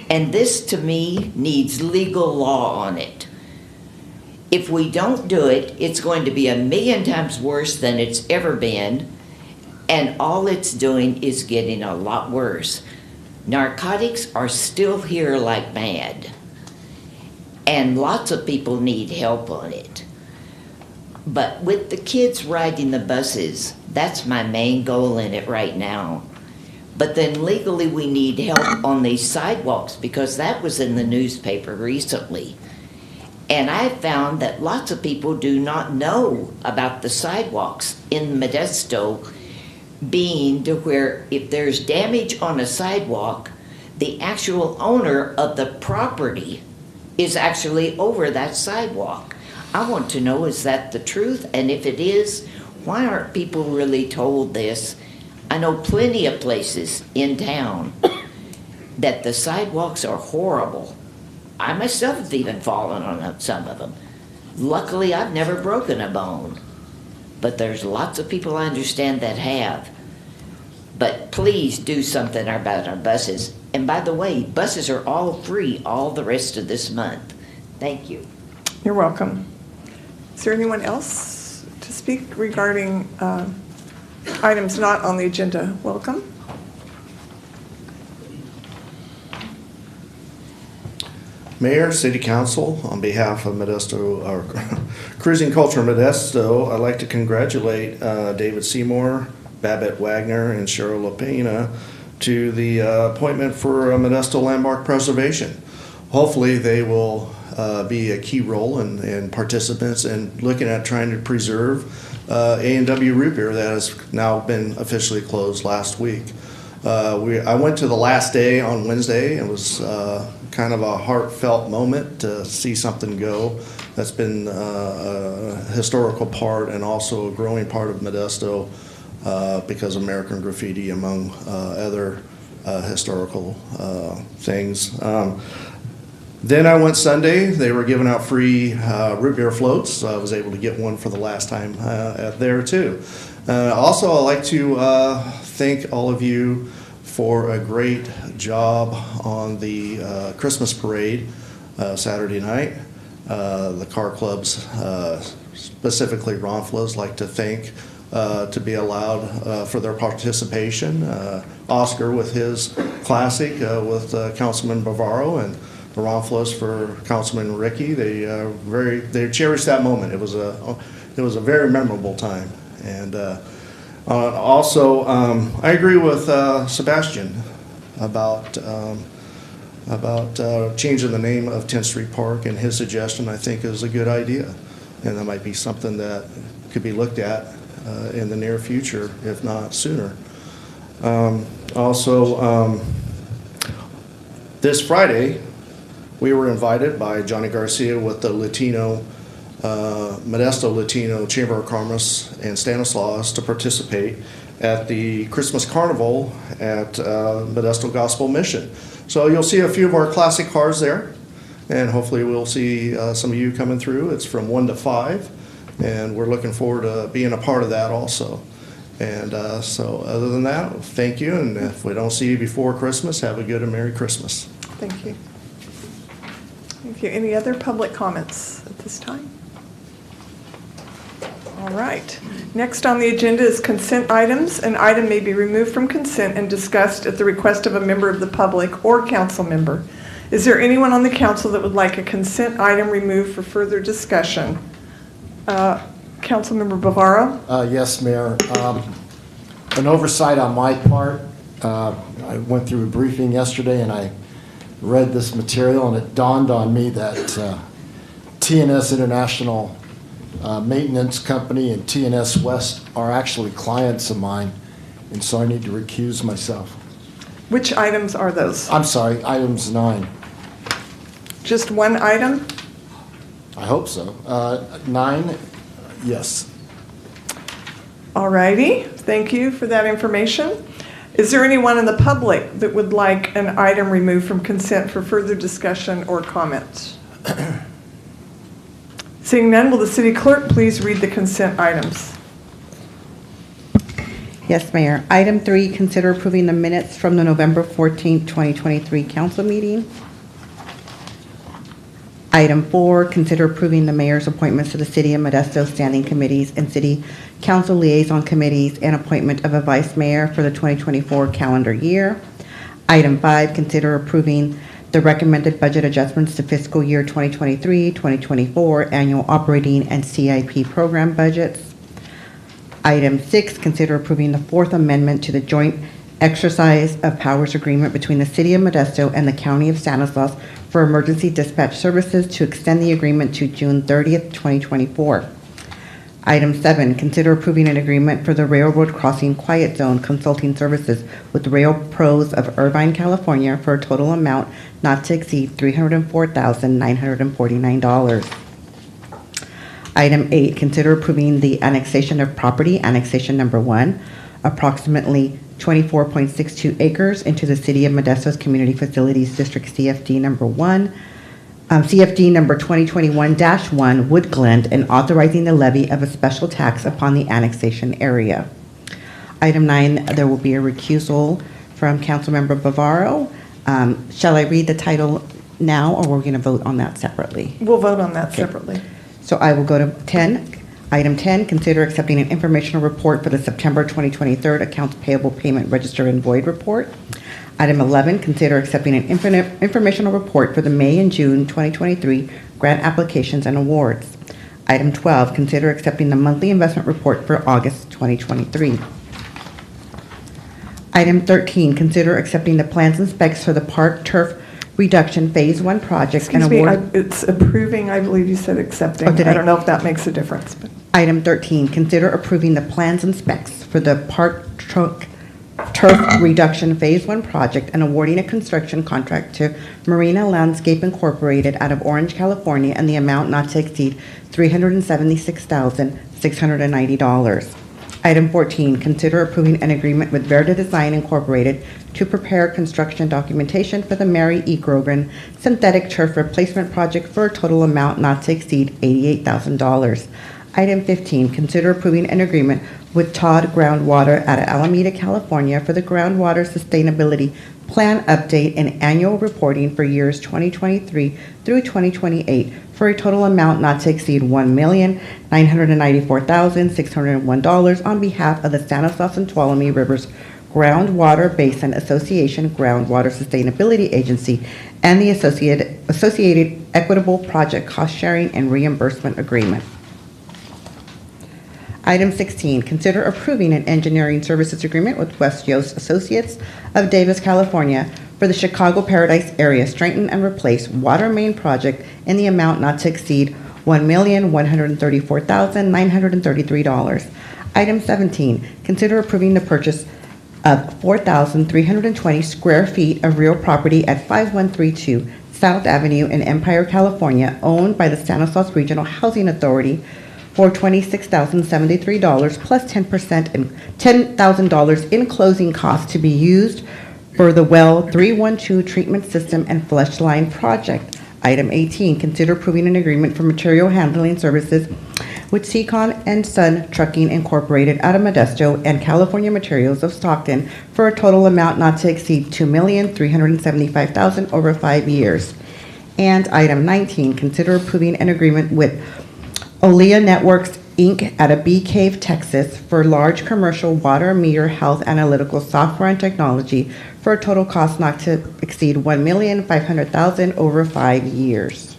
And this, to me, needs legal law on it. If we don't do it, it's going to be 1,000,000 times worse than it's ever been, and all it's doing is getting a lot worse. Narcotics are still here like mad, and lots of people need help on it. But with the kids riding the buses, that's my main goal in it right now. But then legally we need help on these sidewalks, because that was in the newspaper recently. And I found that lots of people do not know about the sidewalks in Modesto, being to where if there's damage on a sidewalk, the actual owner of the property is actually over that sidewalk. I want to know, is that the truth? And if it is, why aren't people really told this? I know plenty of places in town that the sidewalks are horrible. I myself have even fallen on some of them. Luckily, I've never broken a bone. But there's lots of people I understand that have. But please do something about our buses. And by the way, buses are all free all the rest of this month. Thank you. You're welcome. Is there anyone else to speak regarding items not on the agenda? Welcome. Mayor, City Council, on behalf of Modesto, or Cruising Culture Modesto, I'd like to congratulate David Seymour, Babette Wagner, and Cheryl Lopena to the appointment for Modesto Landmark Preservation. Hopefully they will be a key role in participants in looking at trying to preserve A&W Root Beer that has now been officially closed last week. I went to the last day on Wednesday. It was kind of a heartfelt moment to see something go. That's been a historical part and also a growing part of Modesto because of American Graffiti, among other historical things. Then I went Sunday. They were giving out free root beer floats, so I was able to get one for the last time there too. Also, I'd like to thank all of you for a great job on the Christmas parade Saturday night. The car clubs, specifically Ronfla's, like to thank to be allowed for their participation. Oscar with his classic with Councilman Bavaro, and the Ronfla's for Councilman Ricky. They cherished that moment. It was a very memorable time. And also, I agree with Sebastian about changing the name of 10th Street Park, and his suggestion, I think, is a good idea. And that might be something that could be looked at in the near future, if not sooner. This Friday, we were invited by Johnny Garcia with the Modesto Latino Chamber of Commerce and Stanislaus to participate at the Christmas Carnival at Modesto Gospel Mission. So you'll see a few of our classic cars there, and hopefully we'll see some of you coming through. It's from 1 to 5, and we're looking forward to being a part of that also. And so other than that, thank you, and if we don't see you before Christmas, have a good and Merry Christmas. Thank you. Thank you. Any other public comments at this time? All right. Next on the agenda is consent items. An item may be removed from consent and discussed at the request of a member of the public or council member. Is there anyone on the council that would like a consent item removed for further discussion? Councilmember Bavaro? Yes, Mayor. An oversight on my part. I went through a briefing yesterday and I read this material, and it dawned on me that TNS International Maintenance Company and TNS West are actually clients of mine, and so I need to recuse myself. Which items are those? I'm sorry, items 9. Just one item? I hope so. 9, yes. All righty. Thank you for that information. Is there anyone in the public that would like an item removed from consent for further discussion or comments? Seeing none, will the city clerk please read the consent items? Yes, Mayor. Item 3, consider approving the minutes from the November 14th, 2023 council meeting. Item 4, consider approving the mayor's appointments to the City of Modesto standing committees and city council liaison committees and appointment of a vice mayor for the 2024 calendar year. Item 5, consider approving the recommended budget adjustments to fiscal year 2023-2024 annual operating and CIP program budgets. Item 6, consider approving the 4th amendment to the joint exercise of powers agreement between the City of Modesto and the County of Stanislaus for emergency dispatch services to extend the agreement to June 30th, 2024. Item 7, consider approving an agreement for the Railroad Crossing Quiet Zone Consulting Services with Rail Pros of Irvine, California for a total amount not to exceed $304,949. Item 8, consider approving the annexation of property, annexation number 1, approximately 24.62 acres into the City of Modesto's Community Facilities District CFD number 1, CFD number 2021-1 Wood Glen, and authorizing the levy of a special tax upon the annexation area. Item 9, there will be a recusal from Councilmember Bavaro. Shall I read the title now, or we're going to vote on that separately? We'll vote on that separately. So I will go to 10. Item 10, consider accepting an informational report for the September 2023 Accounts Payable Payment Register and Void Report. Item 11, consider accepting an informational report for the May and June 2023 grant applications and awards. Item 12, consider accepting the monthly investment report for August 2023. Item 13, consider accepting the plans and specs for the Park Turf Reduction Phase 1 project and award. It's approving, I believe you said accepting. I don't know if that makes a difference. But. Item 13, consider approving the plans and specs for the Park Turf Reduction Phase 1 project and awarding a construction contract to Marina Landscape Incorporated out of Orange, California, and the amount not to exceed $376,690. Item 14, consider approving an agreement with Verde Design Incorporated to prepare construction documentation for the Mary E. Grogan synthetic turf replacement project for a total amount not to exceed $88,000. Item 15, consider approving an agreement with Todd Groundwater out of Alameda, California for the groundwater sustainability plan update and annual reporting for years 2023 through 2028 for a total amount not to exceed $1,994,601 on behalf of the Stanislaus and Tuolumne Rivers Groundwater Basin Association Groundwater Sustainability Agency and the associated equitable project cost sharing and reimbursement agreement. Item 16, consider approving an engineering services agreement with West Yost Associates of Davis, California for the Chicago Paradise Area Straighten and Replace Water Main Project in the amount not to exceed $1,134,933. Item 17, consider approving the purchase of 4,320 square feet of real property at 5132 South Avenue in Empire, California, owned by the Stanislaus Regional Housing Authority for $26,073 plus 10% and $10,000 in closing costs to be used for the Well 312 treatment system and flush line project. Item 18, consider approving an agreement for material handling services with Seacon and Son Trucking Incorporated out of Modesto and California Materials of Stockton for a total amount not to exceed $2,375,000 over 5 years. And item 19, consider approving an agreement with Olea Networks, Inc. out of Bee Cave, Texas for large commercial water meter health analytical software and technology for a total cost not to exceed $1,500,000 over 5 years.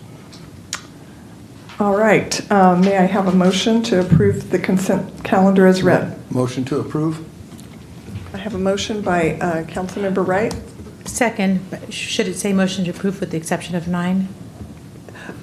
All right. May I have a motion to approve the consent calendar as read? Motion to approve. I have a motion by Councilmember Wright. Second, but should it say motion to approve with the exception of 9?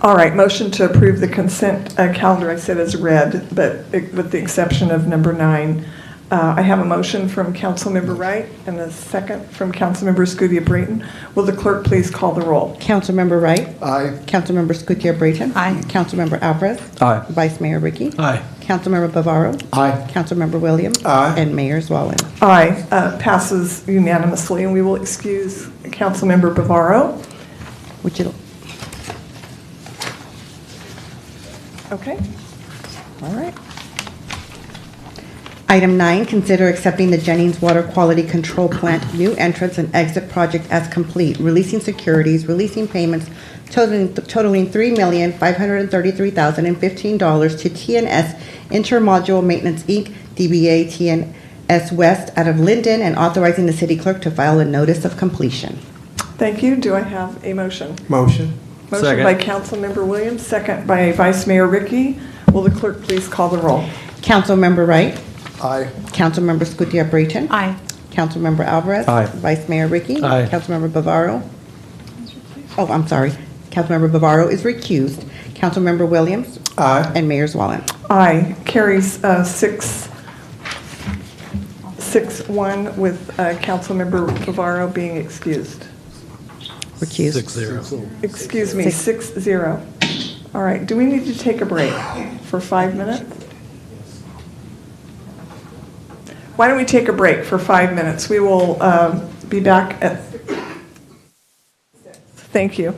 All right, motion to approve the consent calendar I said as read, but with the exception of number 9. I have a motion from Councilmember Wright and a second from Councilmember Scudia-Brayton. Will the clerk please call the roll? Councilmember Wright. Aye. Councilmember Scutia-Brayton. Aye. Councilmember Alvarez. Aye. Vice Mayor Ricky. Aye. Councilmember Bavaro. Aye. Councilmember Williams. Aye. And Mayor Zwollen. Aye, passes unanimously, and we will excuse Councilmember Bavaro. Would you, Okay. all right. Item 9, consider accepting the Jennings Water Quality Control Plant new entrance and exit project as complete, releasing securities, releasing payments totaling $3,533,015 to TNS Intermodule Maintenance, Inc., DBA TNS West out of Linden, and authorizing the city clerk to file a notice of completion. Thank you. Do I have a motion? Motion. Motion by Councilmember Williams, second by Vice Mayor Ricky. Will the clerk please call the roll? Councilmember Wright. Aye. Councilmember Scutia-Brayton. Aye. Councilmember Alvarez. Aye. Vice Mayor Ricky. Aye. Councilmember Bavaro. Oh, I'm sorry. Councilmember Bavaro is recused. Councilmember Williams. Aye. And Mayor Zwollen. Aye. Carries 6-1 with Councilmember Bavaro being excused. Recused. Excuse me, 6-0. All right. Do we need to take a break for 5 minutes? Why don't we take a break for 5 minutes? We will be back at... Thank you.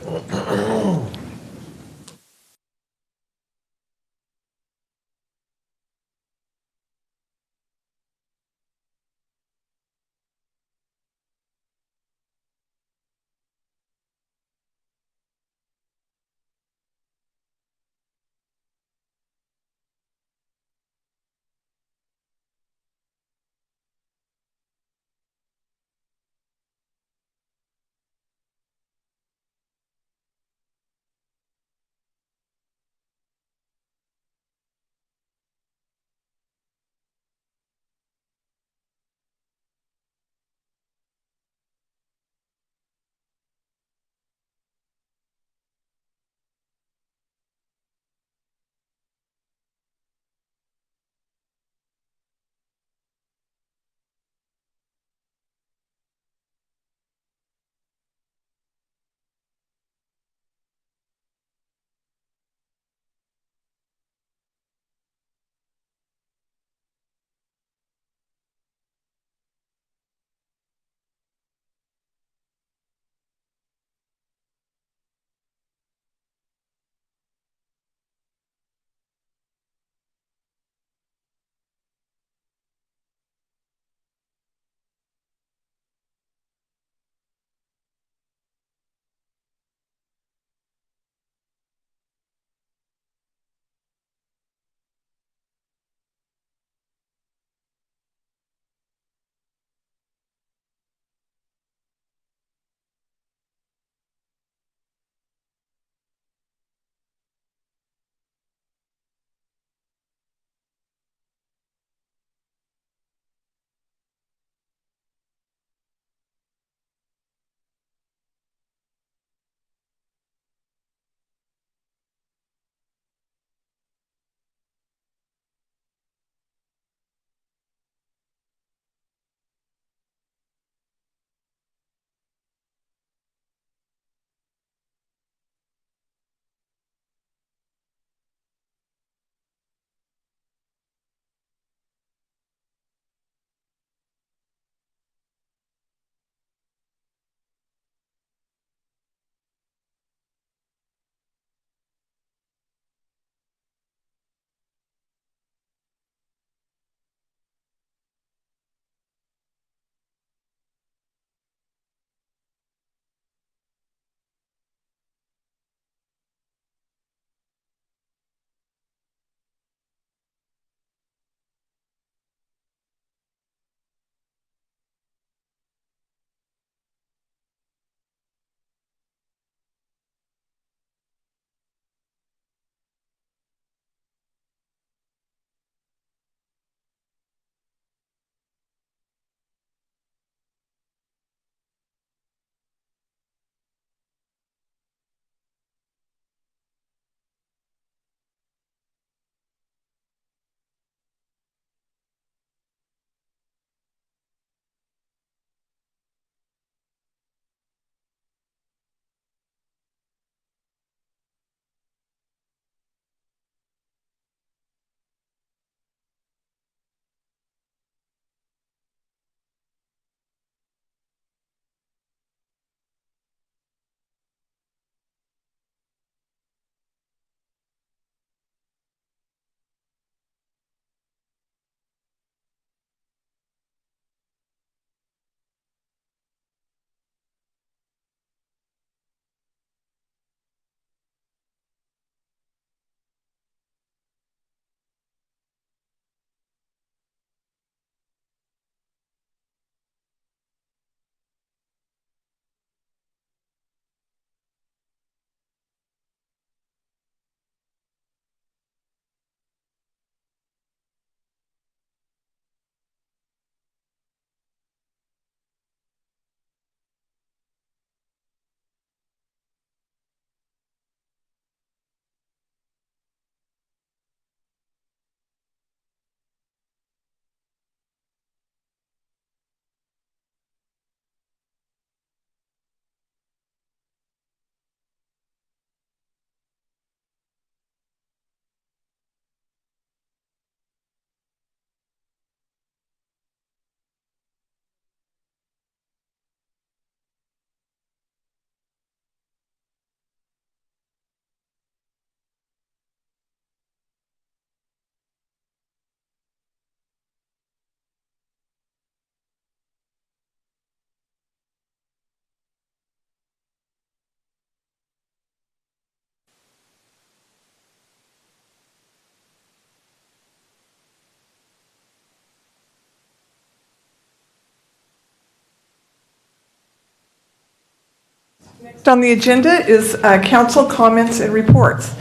Next on the agenda is council comments and reports.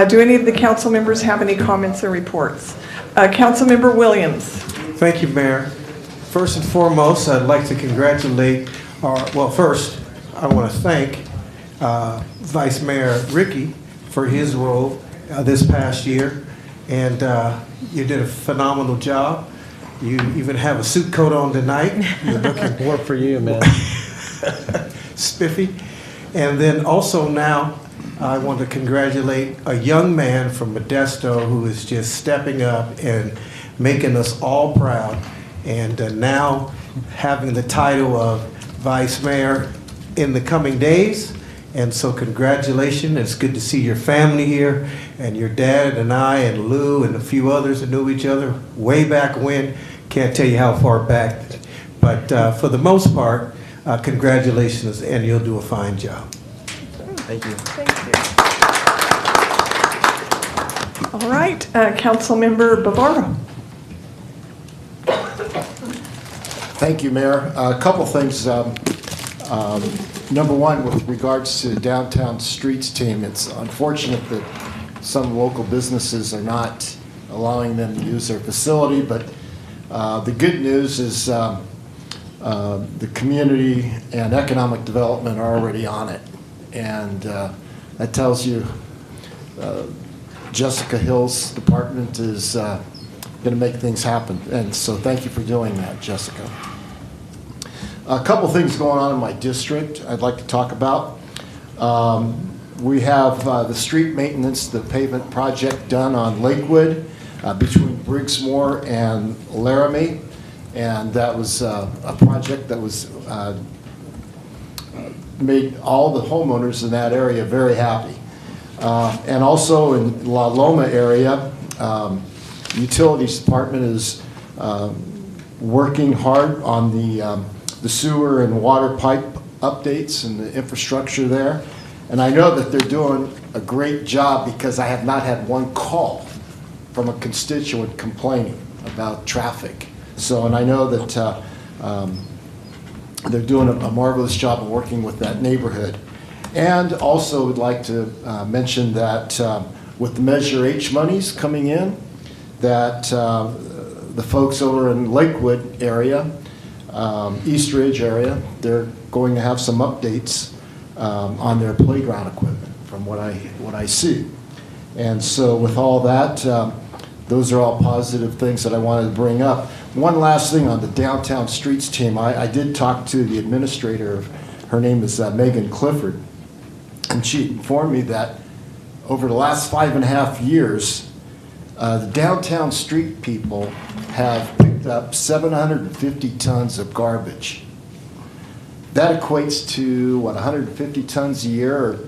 Do any of the council members have any comments or reports? Councilmember Williams. Thank you, Mayor. First and foremost, I'd like to congratulate, first, I want to thank Vice Mayor Ricky for his role this past year. And you did a phenomenal job. You even have a suit coat on tonight. You're looking more for you, man. Spiffy. And then also now, I want to congratulate a young man from Modesto who is just stepping up and making us all proud. And now having the title of Vice Mayor in the coming days. And so congratulations. It's good to see your family here, and your dad and I and Lou and a few others that knew each other way back when. Can't tell you how far back. But for the most part, congratulations, and you'll do a fine job. Thank you. Thank you. All right, Councilmember Bavaro. Thank you, Mayor. A couple things. Number one, with regards to the Downtown Streets team, it's unfortunate that some local businesses are not allowing them to use their facility, but the good news is the community and economic development are already on it. And that tells you Jessica Hill's department is going to make things happen. And so thank you for doing that, Jessica. A couple things going on in my district I'd like to talk about. We have the street maintenance, the pavement project done on Lakewood between Briggsmore and Laramie. And that was a project that was made all the homeowners in that area very happy. And also in La Loma area, Utilities Department is working hard on the sewer and water pipe updates and the infrastructure there. And I know that they're doing a great job because I have not had one call from a constituent complaining about traffic. So, and I know that they're doing a marvelous job of working with that neighborhood. And also would like to mention that with the Measure H monies coming in, that the folks over in Lakewood area, East Ridge area, they're going to have some updates on their playground equipment from what I see. And so with all that, those are all positive things that I wanted to bring up. One last thing on the Downtown Streets team. I did talk to the administrator. Her name is Megan Clifford. And she informed me that over the last 5.5 years, the downtown street people have picked up 750 tons of garbage. That equates to, 150 tons a year, or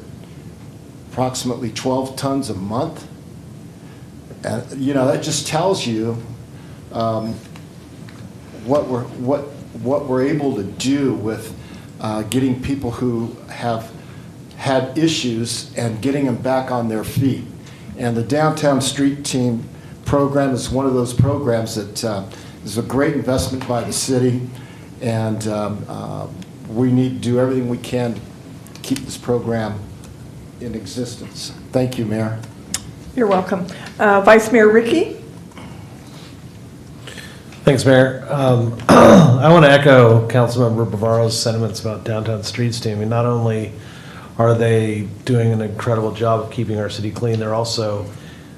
approximately 12 tons a month. And, that just tells you what we're able to do with getting people who have had issues and getting them back on their feet. And the Downtown Street Team program is one of those programs that is a great investment by the city, and we need to do everything we can to keep this program in existence. Thank you, Mayor. You're welcome. Vice Mayor Ricky? Thanks, Mayor. I want to echo Councilmember Bavaro's sentiments about Downtown Streets team. I mean, not only are they doing an incredible job of keeping our city clean, they're also,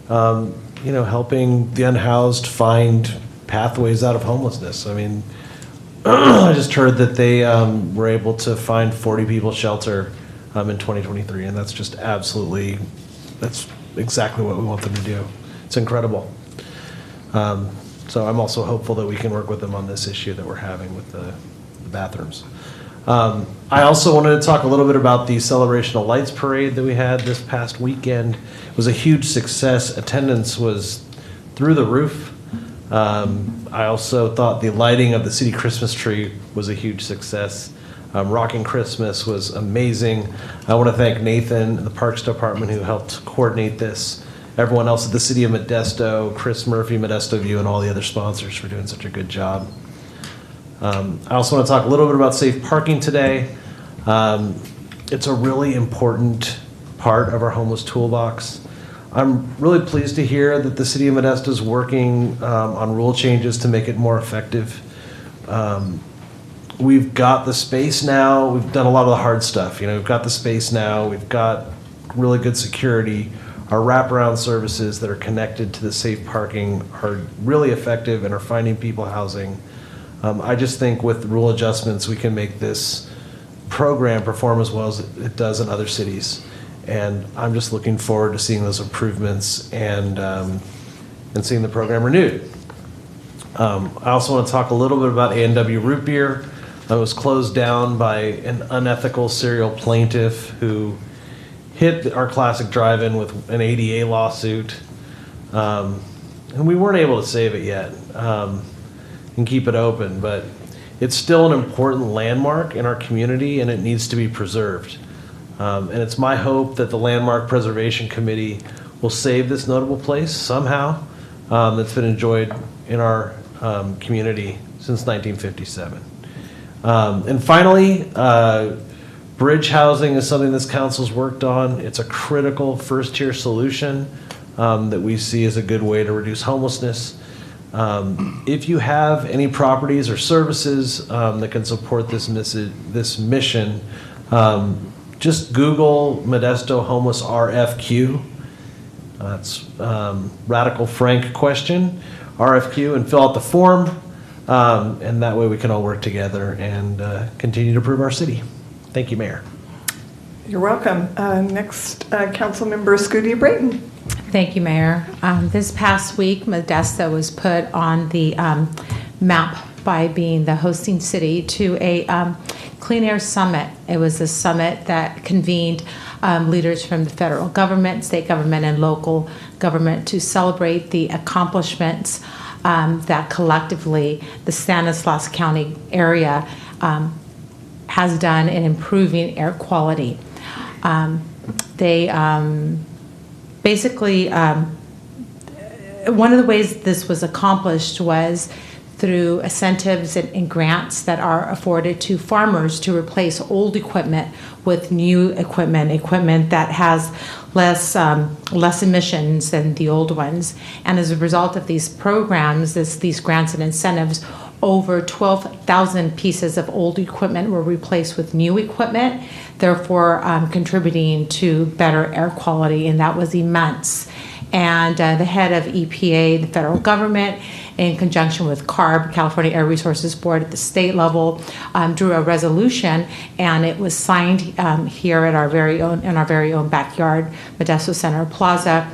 helping the unhoused find pathways out of homelessness. I mean, I just heard that they were able to find 40 people shelter in 2023, and that's just absolutely, that's exactly what we want them to do. It's incredible. So I'm also hopeful that we can work with them on this issue that we're having with the bathrooms. I also wanted to talk a little bit about the Celebration of Lights parade that we had this past weekend. It was a huge success. Attendance was through the roof. I also thought the lighting of the city Christmas tree was a huge success. Rocking Christmas was amazing. I want to thank Nathan and the Parks Department who helped coordinate this. Everyone else at the City of Modesto, Chris Murphy, Modesto View, and all the other sponsors for doing such a good job. I also want to talk a little bit about safe parking today. It's a really important part of our homeless toolbox. I'm really pleased to hear that the City of Modesto is working on rule changes to make it more effective. We've got the space now. We've done a lot of the hard stuff. We've got the space now. We've got really good security. Our wraparound services that are connected to the safe parking are really effective and are finding people housing. I just think with rule adjustments, we can make this program perform as well as it does in other cities. And I'm just looking forward to seeing those improvements and seeing the program renewed. I also want to talk a little bit about A&W Root Beer. It was closed down by an unethical serial plaintiff who hit our classic drive-in with an ADA lawsuit. And we weren't able to save it yet and keep it open, but it's still an important landmark in our community and it needs to be preserved. And it's my hope that the Landmark Preservation Committee will save this notable place somehow that's been enjoyed in our community since 1957. And finally, bridge housing is something this council's worked on. It's a critical first-tier solution that we see as a good way to reduce homelessness. If you have any properties or services that can support this mission, just Google Modesto Homeless RFQ. That's Radical Frank question, RFQ, and fill out the form. And that way we can all work together and continue to improve our city. Thank you, Mayor. You're welcome. Next, Councilmember Scooty Brayton. Thank you, Mayor. This past week, Modesto was put on the map by being the hosting city to a Clean Air Summit. It was a summit that convened leaders from the federal government, state government, and local government to celebrate the accomplishments that collectively the Stanislaus County area has done in improving air quality. They basically, one of the ways this was accomplished was through incentives and grants that are afforded to farmers to replace old equipment with new equipment that has less emissions than the old ones. And as a result of these programs, these grants and incentives, over 12,000 pieces of old equipment were replaced with new equipment, therefore contributing to better air quality, and that was immense. And the head of EPA, the federal government, in conjunction with CARB, California Air Resources Board at the state level, drew a resolution, and it was signed here at our very own backyard, Modesto Center Plaza,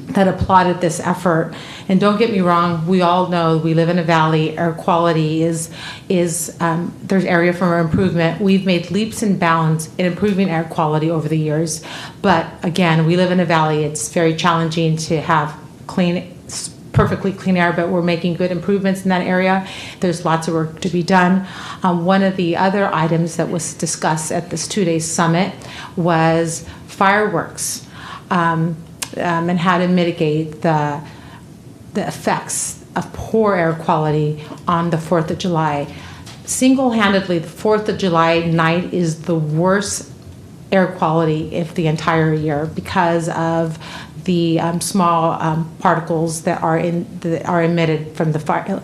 that applauded this effort. And don't get me wrong, we all know we live in a valley. Air quality is there's area for improvement. We've made leaps and bounds in improving air quality over the years. But again, we live in a valley. It's very challenging to have perfectly clean air, but we're making good improvements in that area. There's lots of work to be done. One of the other items that was discussed at this 2-day summit was fireworks. And how to mitigate the effects of poor air quality on the 4th of July. Single-handedly, the 4th of July night is the worst air quality of the entire year because of the small particles that are emitted from the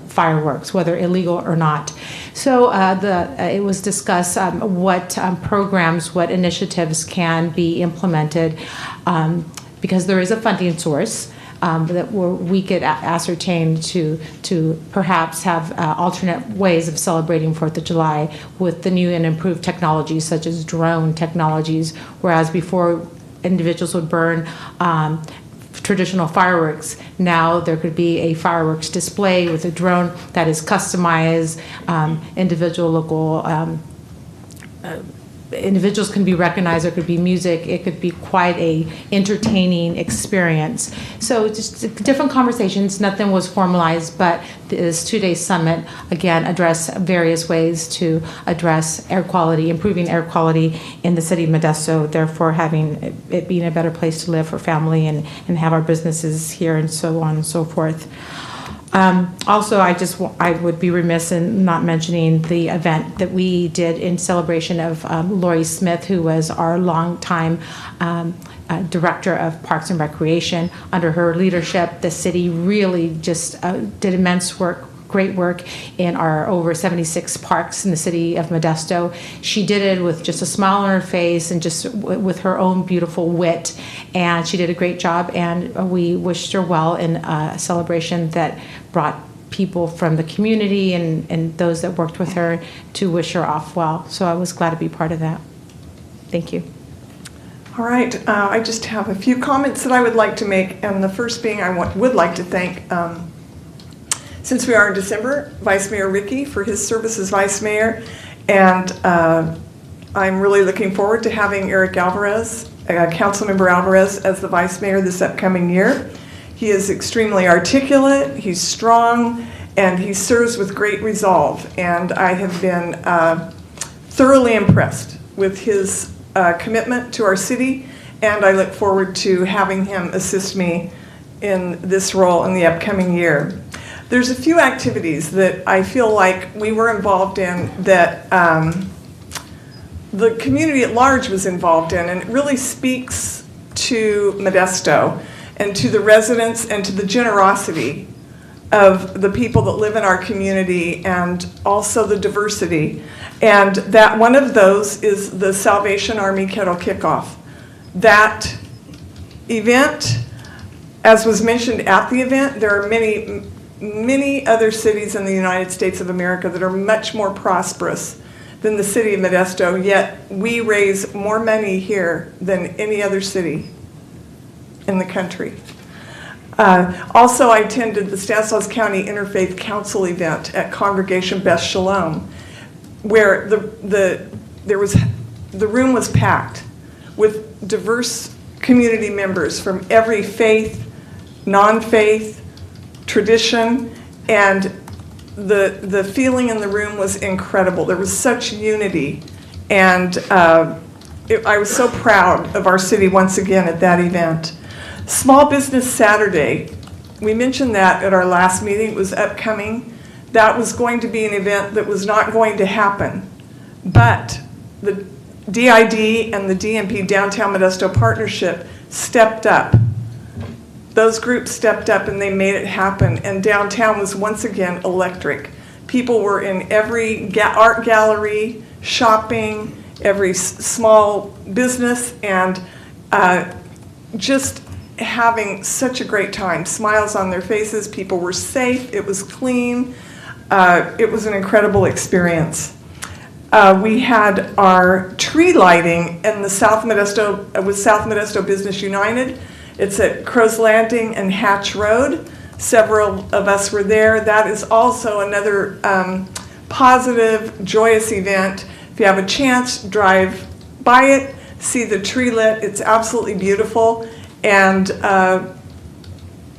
fireworks, whether illegal or not. So it was discussed what programs, what initiatives can be implemented, because there is a funding source that we could ascertain to perhaps have alternate ways of celebrating 4th of July with the new and improved technologies such as drone technologies, whereas before individuals would burn traditional fireworks. Now there could be a fireworks display with a drone that is customized, individual local individuals can be recognized, there could be music, it could be quite a entertaining experience. So just different conversations, nothing was formalized, but this 2-day summit, again, addressed various ways to address air quality, improving air quality in the city of Modesto, therefore having it being a better place to live for family and have our businesses here and so on and so forth. Also, I would be remiss in not mentioning the event that we did in celebration of Lori Smith, who was our longtime Director of Parks and Recreation. Under her leadership, the city really just did immense work, great work in our over 76 parks in the city of Modesto. She did it with just a smile on her face and just with her own beautiful wit, and she did a great job, and we wished her well in a celebration that brought people from the community and those that worked with her to wish her off well. So I was glad to be part of that. Thank you. All right, I just have a few comments that I would like to make, and the first being I would like to thank, since we are in December, Vice Mayor Ricky for his service as Vice Mayor, and I'm really looking forward to having Eric Alvarez, Councilmember Alvarez, as the Vice Mayor this upcoming year. He is extremely articulate, he's strong, and he serves with great resolve, and I have been thoroughly impressed with his commitment to our city, and I look forward to having him assist me in this role in the upcoming year. There's a few activities that I feel like we were involved in that the community at large was involved in, and it really speaks to Modesto and to the residents and to the generosity of the people that live in our community, and also the diversity. And that one of those is the Salvation Army Kettle Kickoff. That event, as was mentioned at the event, there are many other cities in the United States of America that are much more prosperous than the city of Modesto, yet we raise more money here than any other city in the country. Also, I attended the Stanislaus County Interfaith Council event at Congregation Beth Shalom, where the room was packed with diverse community members from every faith, non-faith, tradition, and the feeling in the room was incredible. There was such unity, and I was so proud of our city once again at that event. Small Business Saturday, we mentioned that at our last meeting. It was upcoming. That was going to be an event that was not going to happen, but the DID and the DMP Downtown Modesto Partnership stepped up. Those groups stepped up and they made it happen, and downtown was once again electric. People were in every art gallery, shopping, every small business, and just having such a great time. Smiles on their faces, people were safe, it was clean, it was an incredible experience. We had our tree lighting in the South Modesto, with South Modesto Business United. It's at Crow's Landing and Hatch Road. Several of us were there. That is also another positive, joyous event. If you have a chance, drive by it, see the tree lit. It's absolutely beautiful. And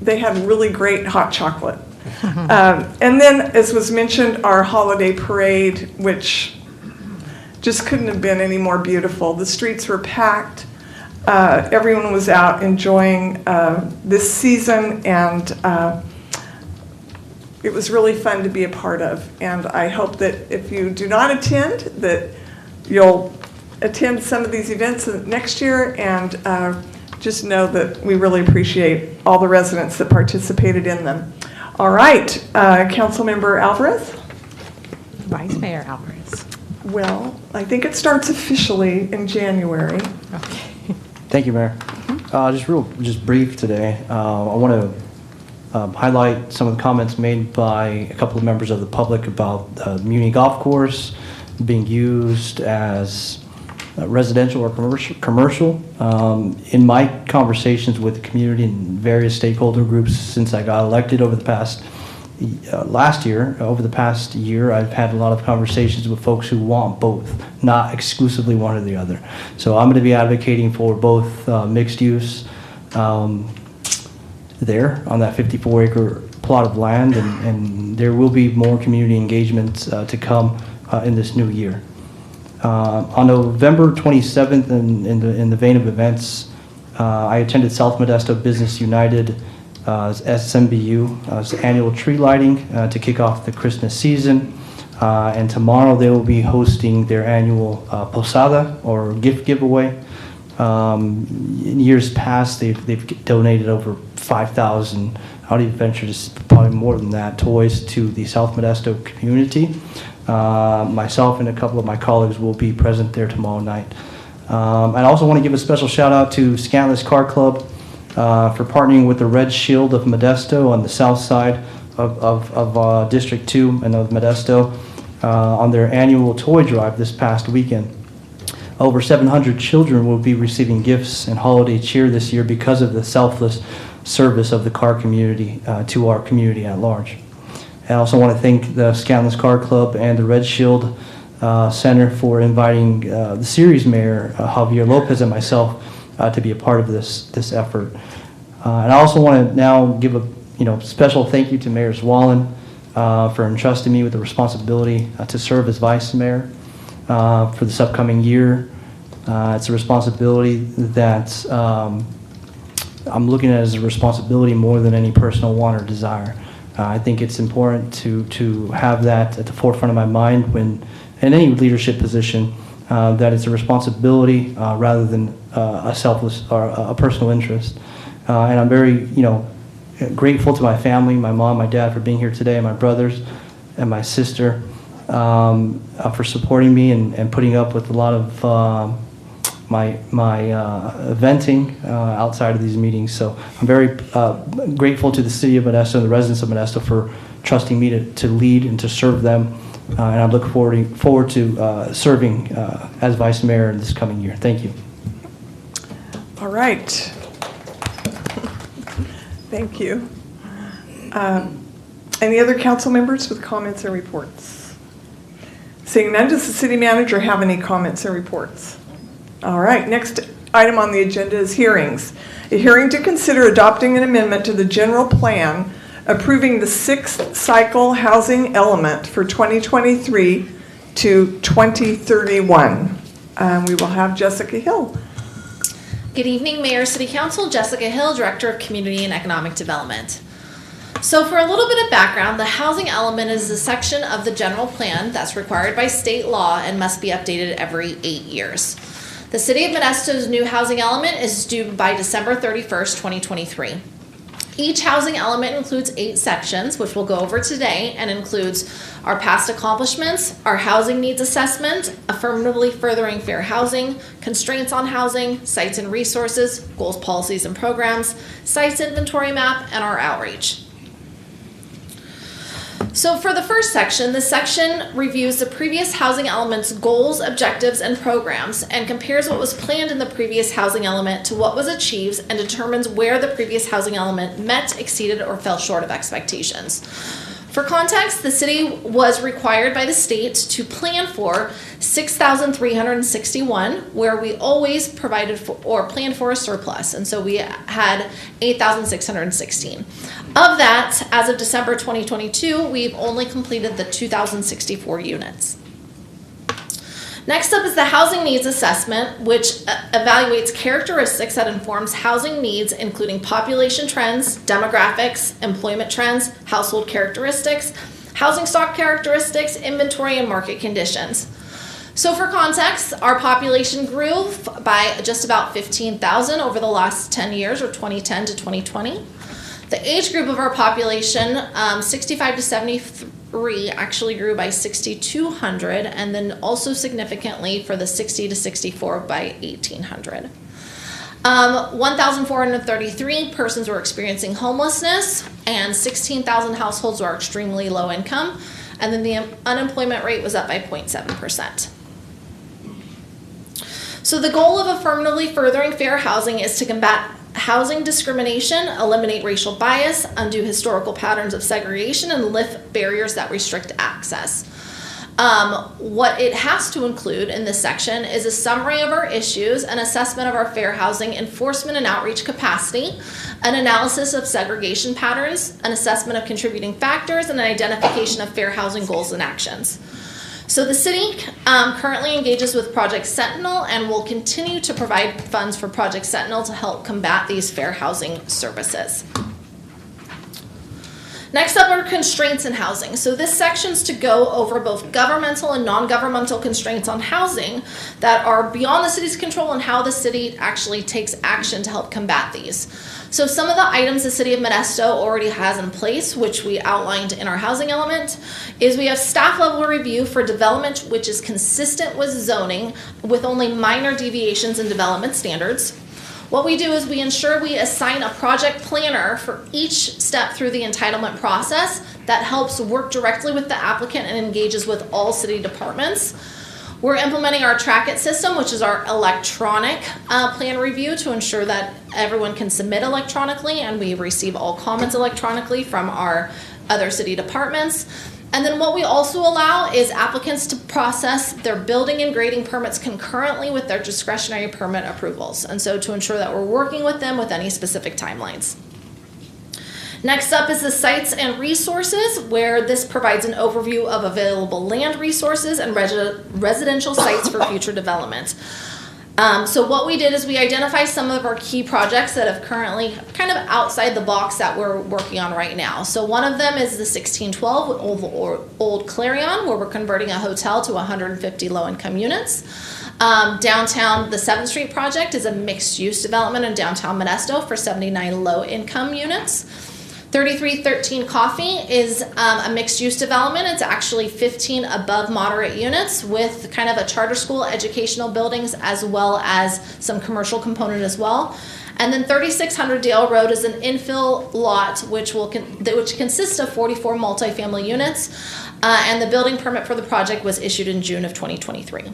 they had really great hot chocolate. And then, as was mentioned, our holiday parade, which just couldn't have been any more beautiful. The streets were packed. Everyone was out enjoying this season, and it was really fun to be a part of. And I hope that if you do not attend, that you'll attend some of these events next year, and just know that we really appreciate all the residents that participated in them. All right, Councilmember Alvarez? Vice Mayor Alvarez. Well, I think it starts officially in January. Okay. Thank you, Mayor. Just brief today. I want to highlight some of the comments made by a couple of members of the public about the Muni Golf Course being used as residential or commercial. In my conversations with the community and various stakeholder groups since I got elected over the past over the past year, I've had a lot of conversations with folks who want both, not exclusively one or the other. So I'm going to be advocating for both mixed use there on that 54-acre plot of land, and there will be more community engagement to come in this new year. On November 27th, in the vein of events, I attended South Modesto Business United SMBU, it's annual tree lighting to kick off the Christmas season. And tomorrow they will be hosting their annual posada or gift giveaway. In years past, they've donated over 5,000, I would even venture to probably more than that, toys to the South Modesto community. Myself and a couple of my colleagues will be present there tomorrow night. I also want to give a special shout out to Scantless Car Club for partnering with the Red Shield of Modesto on the south side of District 2 and of Modesto on their annual toy drive this past weekend. Over 700 children will be receiving gifts and holiday cheer this year because of the selfless service of the car community to our community at large. I also want to thank the Scantless Car Club and the Red Shield Center for inviting the series mayor, Javier Lopez, and myself to be a part of this effort. And I also want to now give a special thank you to Mayor Zwollen for entrusting me with the responsibility to serve as vice mayor for this upcoming year. It's a responsibility that I'm looking at as a responsibility more than any personal want or desire. I think it's important to have that at the forefront of my mind when in any leadership position, that it's a responsibility rather than a selfless or a personal interest. And I'm very, grateful to my family, my mom, my dad for being here today, my brothers and my sister for supporting me and putting up with a lot of my venting outside of these meetings. So I'm very grateful to the City of Modesto and the residents of Modesto for trusting me to lead and to serve them. And I look forward to serving as vice mayor in this coming year. Thank you. All right. Thank you. Any other council members with comments or reports? Seeing none, does the city manager have any comments or reports? All right, next item on the agenda is hearings. A hearing to consider adopting an amendment to the general plan approving the 6th cycle housing element for 2023 to 2031. We will have Jessica Hill. Good evening, Mayor, City Council. Jessica Hill, Director of Community and Economic Development. So for a little bit of background, the housing element is a section of the general plan that's required by state law and must be updated every 8 years. The City of Modesto's new housing element is due by December 31st, 2023. Each housing element includes 8 sections, which we'll go over today, and includes our past accomplishments, our housing needs assessment, affirmatively furthering fair housing, constraints on housing, sites and resources, goals, policies, and programs, sites inventory map, and our outreach. So for the first section, this section reviews the previous housing element's goals, objectives, and programs and compares what was planned in the previous housing element to what was achieved and determines where the previous housing element met, exceeded, or fell short of expectations. For context, the city was required by the state to plan for 6,361, where we always provided for or planned for a surplus, and so we had 8,616. Of that, as of December 2022, we've only completed the 2,064 units. Next up is the housing needs assessment, which evaluates characteristics that informs housing needs, including population trends, demographics, employment trends, household characteristics, housing stock characteristics, inventory, and market conditions. So for context, our population grew by just about 15,000 over the last 10 years, or 2010 to 2020. The age group of our population, 65 to 73, actually grew by 6,200, and then also significantly for the 60 to 64 by 1,800. 1,433 persons were experiencing homelessness, and 16,000 households were extremely low income, and then the unemployment rate was up by 0.7%. So the goal of affirmatively furthering fair housing is to combat housing discrimination, eliminate racial bias, undo historical patterns of segregation, and lift barriers that restrict access. What it has to include in this section is a summary of our issues, an assessment of our fair housing enforcement and outreach capacity, an analysis of segregation patterns, an assessment of contributing factors, and an identification of fair housing goals and actions. So the city currently engages with Project Sentinel and will continue to provide funds for Project Sentinel to help combat these fair housing services. Next up are constraints in housing. So this section's to go over both governmental and non-governmental constraints on housing that are beyond the city's control and how the city actually takes action to help combat these. So some of the items the City of Modesto already has in place, which we outlined in our housing element, is we have staff level review for development which is consistent with zoning with only minor deviations in development standards. What we do is we ensure we assign a project planner for each step through the entitlement process that helps work directly with the applicant and engages with all city departments. We're implementing our Track It system, which is our electronic plan review to ensure that everyone can submit electronically and we receive all comments electronically from our other city departments. And then what we also allow is applicants to process their building and grading permits concurrently with their discretionary permit approvals. And so to ensure that we're working with them with any specific timelines. Next up is the sites and resources, where this provides an overview of available land resources and residential sites for future development. So what we did is we identified some of our key projects that have currently kind of outside the box that we're working on right now. So one of them is the 1612 Old Clarion, where we're converting a hotel to 150 low-income units. Downtown, the 7th Street project is a mixed-use development in downtown Modesto for 79 low-income units. 3313 Coffee is a mixed-use development. It's actually 15 above moderate units with kind of a charter school educational buildings as well as some commercial component as well. And then 3600 Dale Road is an infill lot which consists of 44 multifamily units, and the building permit for the project was issued in June of 2023.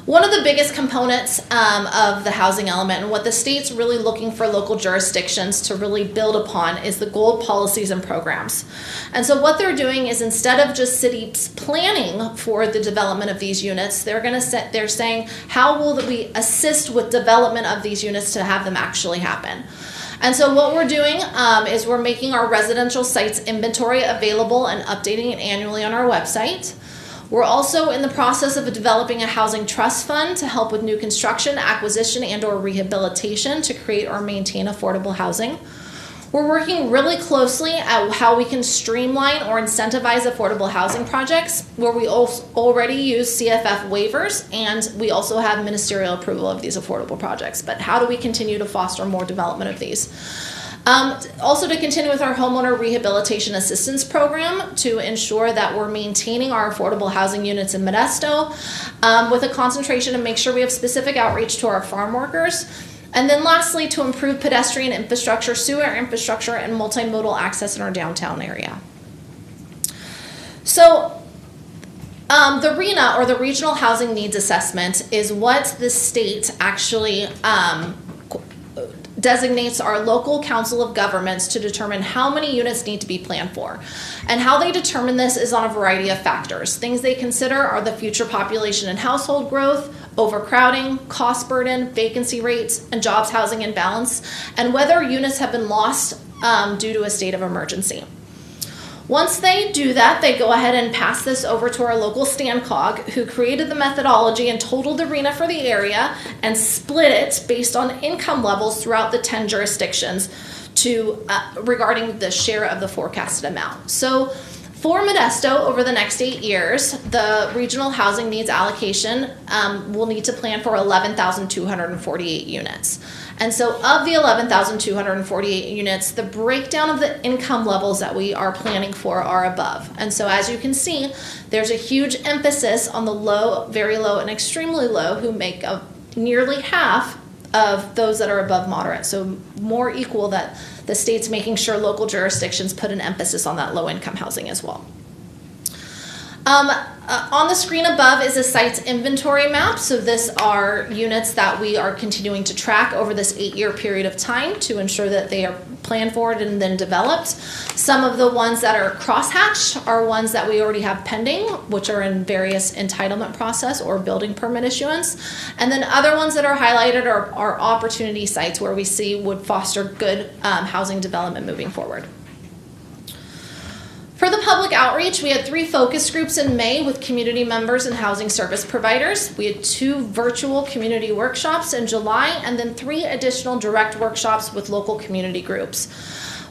One of the biggest components of the housing element and what the state's really looking for local jurisdictions to really build upon is the goal policies and programs. And so what they're doing is instead of just cities planning for the development of these units, they're saying how will we assist with development of these units to have them actually happen. And so what we're doing is we're making our residential sites inventory available and updating it annually on our website. We're also in the process of developing a housing trust fund to help with new construction, acquisition, and/or rehabilitation to create or maintain affordable housing. We're working really closely at how we can streamline or incentivize affordable housing projects, where we already use CFF waivers, and we also have ministerial approval of these affordable projects. But how do we continue to foster more development of these? Also to continue with our homeowner rehabilitation assistance program to ensure that we're maintaining our affordable housing units in Modesto with a concentration to make sure we have specific outreach to our farm workers. And then lastly, to improve pedestrian infrastructure, sewer infrastructure, and multimodal access in our downtown area. So the RHNA, or the Regional Housing Needs Assessment, is what the state actually designates our local council of governments to determine how many units need to be planned for. And how they determine this is on a variety of factors. Things they consider are the future population and household growth, overcrowding, cost burden, vacancy rates, and jobs housing imbalance, and whether units have been lost due to a state of emergency. Once they do that, they go ahead and pass this over to our local STANCOG, who created the methodology and totaled the RHNA for the area and split it based on income levels throughout the 10 jurisdictions regarding the share of the forecasted amount. So for Modesto, over the next 8 years, the regional housing needs allocation will need to plan for 11,248 units. And so of the 11,248 units, the breakdown of the income levels that we are planning for are above. And so as you can see, there's a huge emphasis on the low, very low, and extremely low, who make up nearly half of those that are above moderate. So more equal, that the state's making sure local jurisdictions put an emphasis on that low income housing as well. On the screen above is a site's inventory map. So this are units that we are continuing to track over this 8-year period of time to ensure that they are planned for and then developed. Some of the ones that are crosshatched are ones that we already have pending, which are in various entitlement process or building permit issuance. And then other ones that are highlighted are opportunity sites where we see would foster good housing development moving forward. For the public outreach, we had 3 focus groups in May with community members and housing service providers. We had 2 virtual community workshops in July, and then 3 additional direct workshops with local community groups.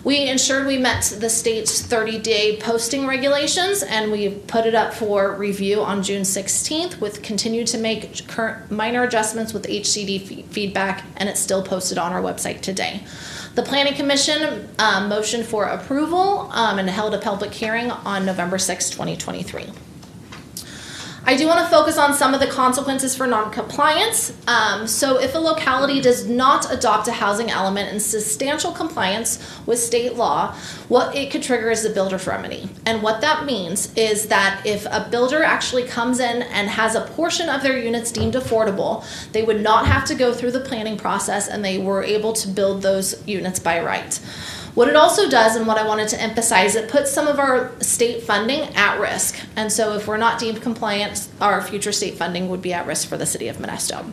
We ensured we met the state's 30-day posting regulations, and we put it up for review on June 16th, with continued to make current minor adjustments with HCD feedback, and it's still posted on our website today. The Planning Commission motioned for approval and held a public hearing on November 6, 2023. I do want to focus on some of the consequences for non-compliance. So if a locality does not adopt a housing element in substantial compliance with state law, what it could trigger is the builder's remedy. And what that means is that if a builder actually comes in and has a portion of their units deemed affordable, they would not have to go through the planning process, and they were able to build those units by right. What it also does, and what I wanted to emphasize, it puts some of our state funding at risk. And so if we're not deemed compliant, our future state funding would be at risk for the City of Modesto.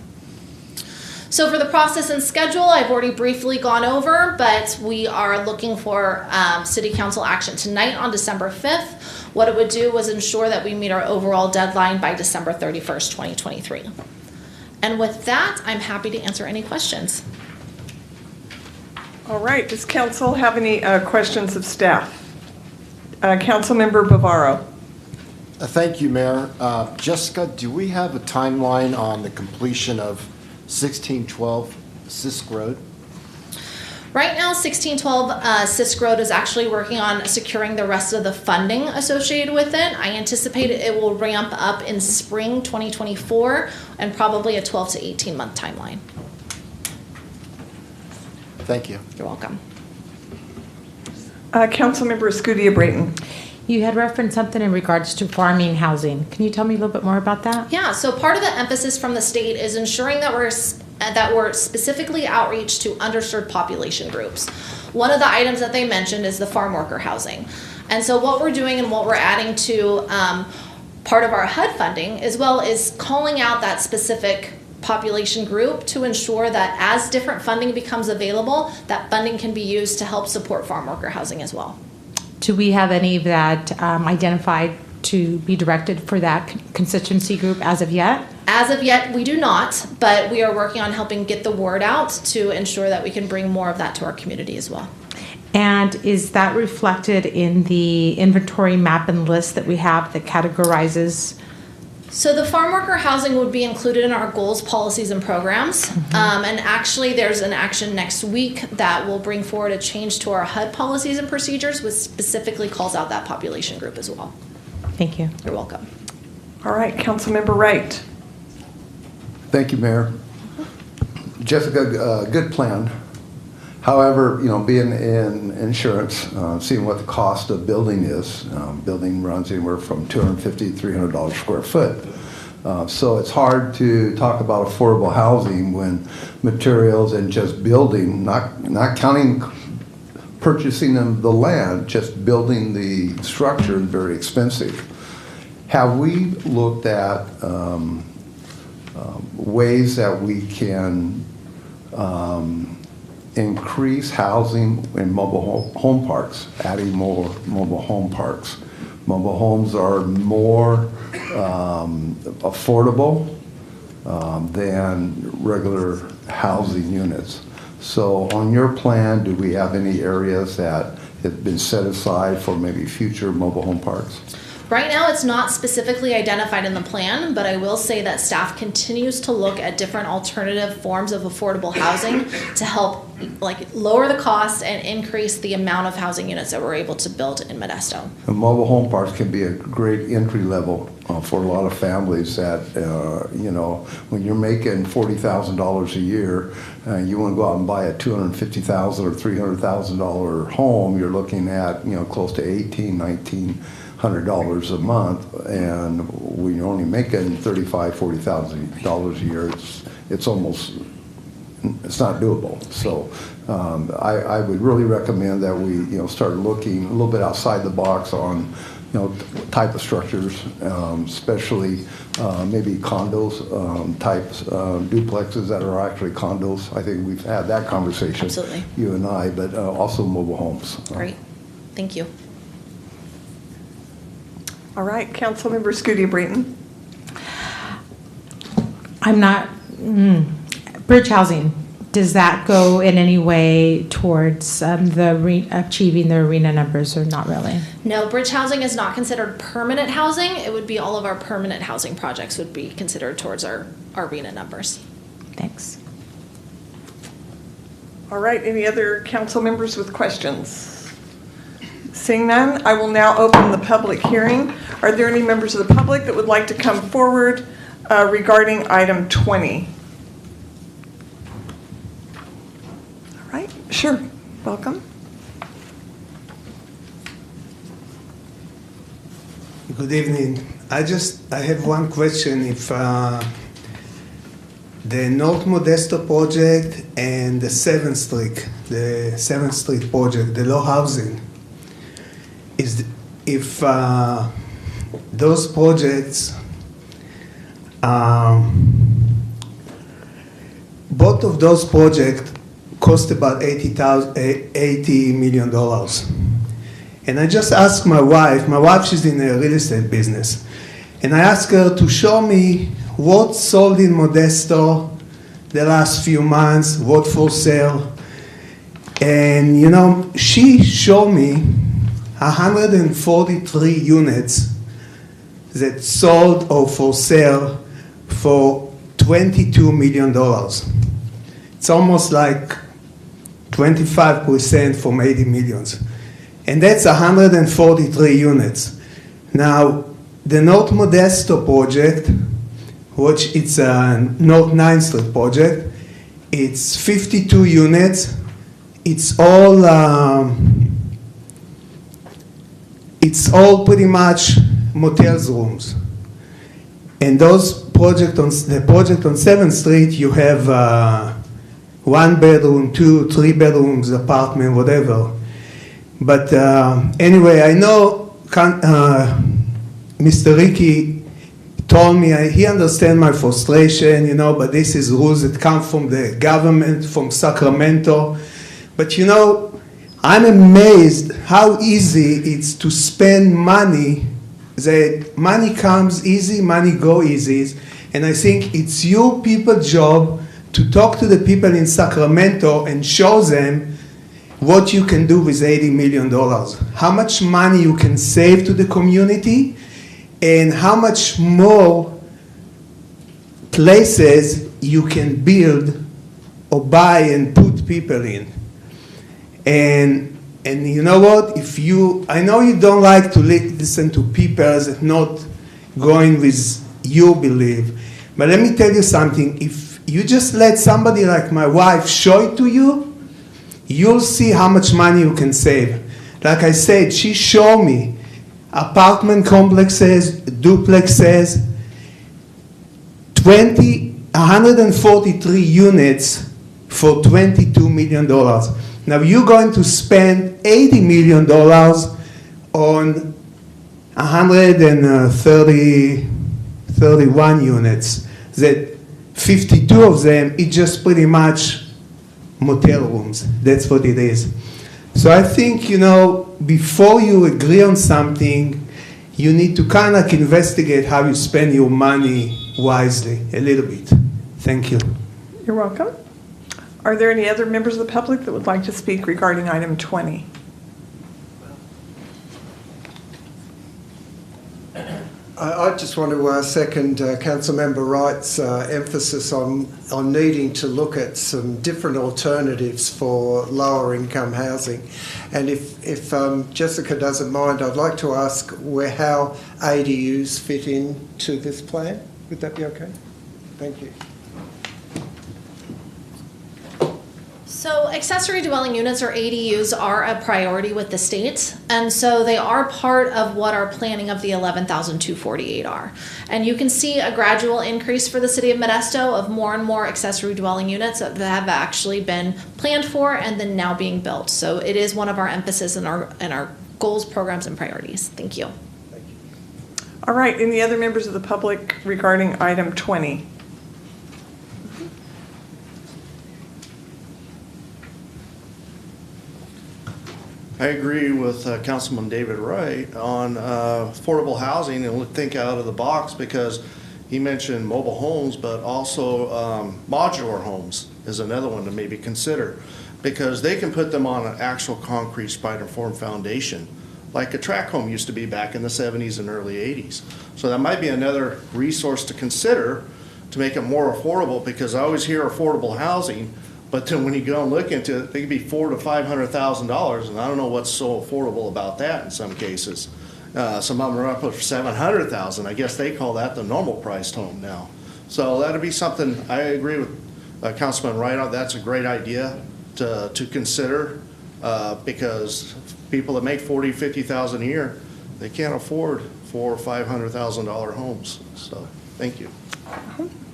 So for the process and schedule, I've already briefly gone over, but we are looking for City Council action tonight on December 5th. What it would do was ensure that we meet our overall deadline by December 31st, 2023. And with that, I'm happy to answer any questions. All right, does council have any questions of staff? Councilmember Bavaro. Thank you, Mayor. Jessica, do we have a timeline on the completion of 1612 Sisk Road? Right now, 1612 Sisk Road is actually working on securing the rest of the funding associated with it. I anticipate it will ramp up in spring 2024 and probably a 12 to 18 month timeline. Thank you. You're welcome. Councilmember Escudia Brayton. You had referenced something in regards to farming housing. Can you tell me a little bit more about that? Yeah, so part of the emphasis from the state is ensuring that we're specifically outreach to underserved population groups. One of the items that they mentioned is the farm worker housing. And so what we're doing and what we're adding to part of our HUD funding as well is calling out that specific population group to ensure that as different funding becomes available, that funding can be used to help support farm worker housing as well. Do we have any of that identified to be directed for that constituency group as of yet? As of yet, we do not, but we are working on helping get the word out to ensure that we can bring more of that to our community as well. And is that reflected in the inventory map and list that we have that categorizes? So the farm worker housing would be included in our goals, policies, and programs. And actually there's an action next week that will bring forward a change to our HUD policies and procedures, which specifically calls out that population group as well. Thank you. You're welcome. All right, Councilmember Wright. Thank you, Mayor. Jessica, good plan. However, you know, being in insurance, seeing what the cost of building is, building runs anywhere from $250 to $300 square foot. So it's hard to talk about affordable housing when materials and just building, not counting purchasing the land, just building the structure is very expensive. Have we looked at ways that we can increase housing in mobile home parks, adding more mobile home parks? Mobile homes are more affordable than regular housing units. So on your plan, do we have any areas that have been set aside for maybe future mobile home parks? Right now, it's not specifically identified in the plan, but I will say that staff continues to look at different alternative forms of affordable housing to help lower the cost and increase the amount of housing units that we're able to build in Modesto. And mobile home parks can be a great entry level for a lot of families that, you know, when you're making $40,000 a year, you want to go out and buy a $250,000 or $300,000 home, you're looking at, you know, close to $1,900 a month, and when you're only making $35,000, $40,000 a year, it's not doable. So I would really recommend that we, you know, start looking a little bit outside the box on, you know, type of structures, especially maybe condos types, duplexes that are actually condos. I think we've had that conversation, Absolutely. You and I, but also mobile homes. Great, thank you. All right, Councilmember Escudia Brayton. I'm not, bridge housing, does that go in any way towards achieving the arena numbers or not really? No, bridge housing is not considered permanent housing. It would be all of our permanent housing projects would be considered towards our arena numbers. Thanks. All right, any other council members with questions? Seeing none, I will now open the public hearing. Are there any members of the public that would like to come forward regarding item 20? All right, sure, welcome. Good evening. I have one question. If the North Modesto project and the 7th Street project, the low housing, if those projects, both of those projects cost about $80 million. And I just asked my wife, she's in the real estate business, and I asked her to show me what sold in Modesto the last few months, what for sale. And you know, she showed me 143 units that sold or for sale for $22 million. It's almost like 25% from 80 millions. And that's 143 units. Now, the North Modesto project, which it's a North 9th Street project, it's 52 units. It's all pretty much motels rooms. And the project on 7th Street, you have 1 bedroom, 2, 3 bedrooms, apartment, whatever. But anyway, I know Mr. Ricky told me he understands my frustration, you know, but this is rules that come from the government, from Sacramento. But you know, I'm amazed how easy it's to spend money. That money comes easy, money go easy. And I think it's your people's job to talk to the people in Sacramento and show them what you can do with $80 million. How much money you can save to the community and how much more places you can build or buy and put people in. And you know what? I know you don't like to listen to people that not going with your belief, but let me tell you something. If you just let somebody like my wife show it to you, you'll see how much money you can save. Like I said, she showed me apartment complexes, duplexes, 143 units for $22 million. Now you're going to spend $80 million on 131 units. That 52 of them is just pretty much motel rooms. That's what it is. So I think, you know, before you agree on something, you need to kind of investigate how you spend your money wisely a little bit. Thank you. You're welcome. Are there any other members of the public that would like to speak regarding item 20? I just want to second Councilmember Wright's emphasis on needing to look at some different alternatives for lower income housing. And if Jessica doesn't mind, I'd like to ask how ADUs fit into this plan. Would that be okay? Thank you. So accessory dwelling units, or ADUs, are a priority with the state, and so they are part of what our planning of the 11,248 are. And you can see a gradual increase for the city of Modesto of more and more accessory dwelling units that have actually been planned for and then now being built. So it is one of our emphasis in our goals, programs, and priorities. Thank you. All right, any other members of the public regarding item 20? I agree with Councilman David Wright on affordable housing, and think out of the box, because he mentioned mobile homes, but also modular homes. is another one to maybe consider, because they can put them on an actual concrete spider form foundation, like a tract home used to be back in the 70s and early 80s. So that might be another resource to consider to make it more affordable, because I always hear affordable housing, but then when you go and look into it, they could be $400,000 to $500,000, and I don't know what's so affordable about that in some cases. Some of them are up for $700,000. I guess they call that the normal priced home now. So that'd be something, I agree with Councilman Wright, that's a great idea to consider, because people that make $40,000, $50,000 a year, they can't afford $400,000 or $500,000 homes. So, thank you.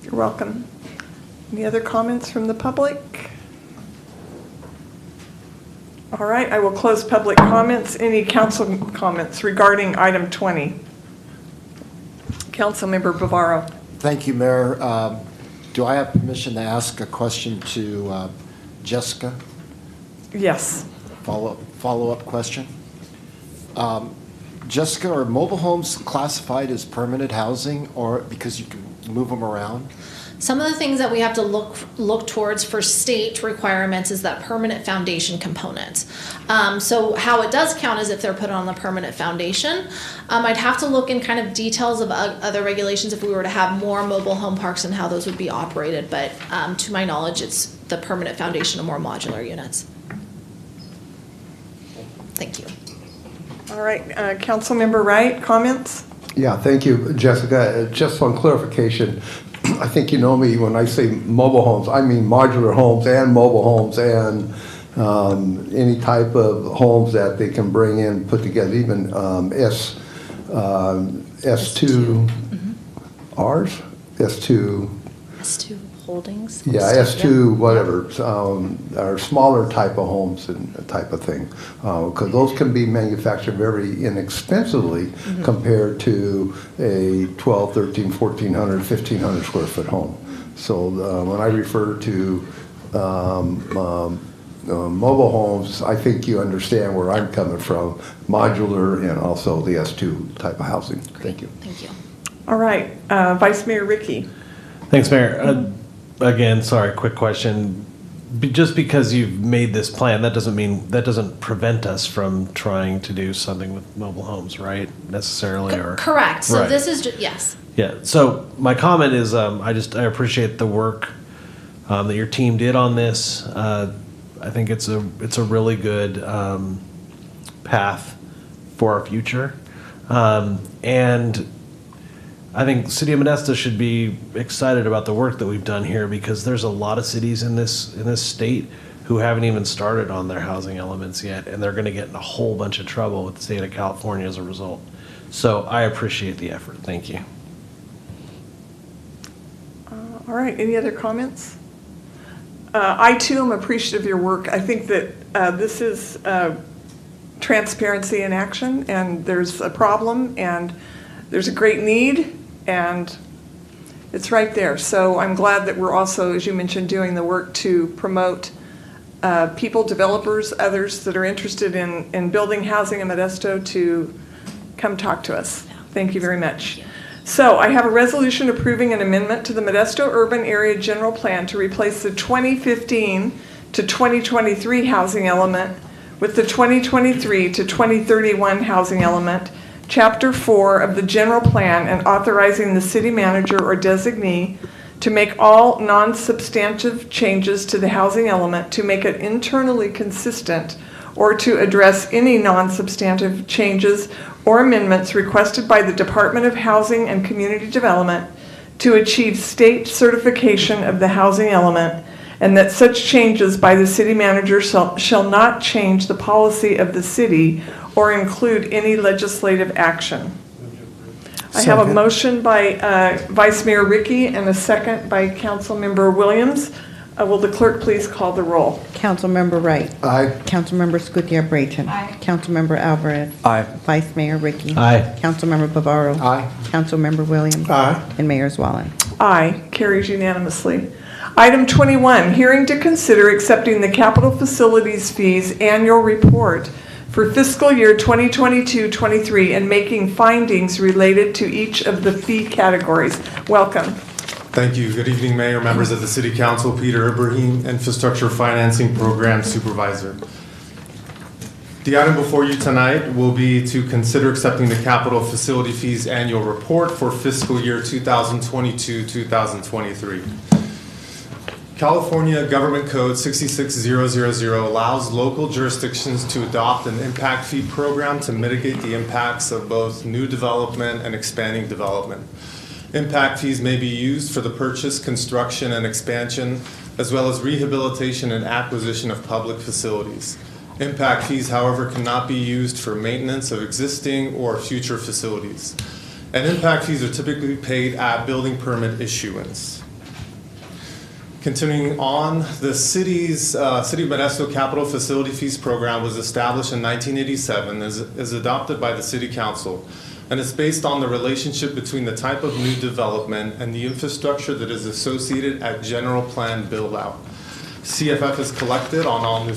You're welcome. Any other comments from the public? All right, I will close public comments. Any council comments regarding item 20? Councilmember Bavaro. Thank you, Mayor. Do I have permission to ask a question to Jessica? Yes. Follow-up question. Jessica, are mobile homes classified as permanent housing, or because you can move them around? Some of the things that we have to look towards for state requirements is that permanent foundation component. So how it does count is if they're put on the permanent foundation. I'd have to look in kind of details of other regulations if we were to have more mobile home parks and how those would be operated. But to my knowledge, it's the permanent foundation of more modular units. Thank you. All right, Councilmember Wright, comments? Yeah, thank you, Jessica. Just on clarification, I think you know me when I say mobile homes, I mean modular homes and mobile homes and any type of homes that they can bring in, put together, even S2 Rs? S2 holdings? Yeah, S2 whatever, or smaller type of homes and type of thing. Because those can be manufactured very inexpensively compared to a 12, 13, 1,400, 1,500 square foot home. So when I refer to mobile homes, I think you understand where I'm coming from, modular and also the S2 type of housing. Thank you. Thank you. All right, Vice Mayor Ricky. Thanks, Mayor. Again, sorry, quick question. Just because you've made this plan, that doesn't prevent us from trying to do something with mobile homes, right? Necessarily, or correct. So right. this is yes. Yeah. So my comment is, I appreciate the work that your team did on this. I think it's a really good path for our future, and I think City of Modesto should be excited about the work that we've done here, because there's a lot of cities in this state who haven't even started on their housing elements yet, and they're going to get in a whole bunch of trouble with the state of California as a result. So I appreciate the effort. Thank you. All right, any other comments? I too am appreciative of your work. I think that this is transparency in action, and there's a problem, and there's a great need, and it's right there. So I'm glad that we're also, as you mentioned, doing the work to promote people, developers, others that are interested in building housing in Modesto to come talk to us. Thank you very much. So I have a resolution approving an amendment to the Modesto Urban Area General Plan to replace the 2015 to 2023 housing element with the 2023 to 2031 housing element, Chapter 4 of the General Plan, and authorizing the city manager or designee to make all non-substantive changes to the housing element to make it internally consistent, or to address any non-substantive changes or amendments requested by the Department of Housing and Community Development to achieve state certification of the housing element, and that such changes by the city manager shall not change the policy of the city or include any legislative action. I have a motion by Vice Mayor Ricky and a second by Councilmember Williams. Will the clerk please call the roll? Councilmember Wright. Aye. Councilmember Scutia-Brayton. Aye. Councilmember Alvarez. Aye. Vice Mayor Ricky. Aye. Councilmember Bavaro. Aye. Councilmember Williams. Aye. And Mayor Zwallen. Aye, carries unanimously. Item 21, hearing to consider accepting the capital facilities fees annual report for fiscal year 2022-23 and making findings related to each of the fee categories. Welcome. Thank you. Good evening, Mayor, members of the City Council. Peter Ibrahim, Infrastructure Financing Program Supervisor. The item before you tonight will be to consider accepting the Capital Facility Fees Annual Report for fiscal year 2022-2023. California Government Code 66000 allows local jurisdictions to adopt an impact fee program to mitigate the impacts of both new development and expanding development. Impact fees may be used for the purchase, construction, and expansion, as well as rehabilitation and acquisition of public facilities. Impact fees, however, cannot be used for maintenance of existing or future facilities. And impact fees are typically paid at building permit issuance. Continuing on, the City of Modesto Capital Facility Fees Program was established in 1987 and is adopted by the City Council. And it's based on the relationship between the type of new development and the infrastructure that is associated at general plan build-out. CFF is collected on all new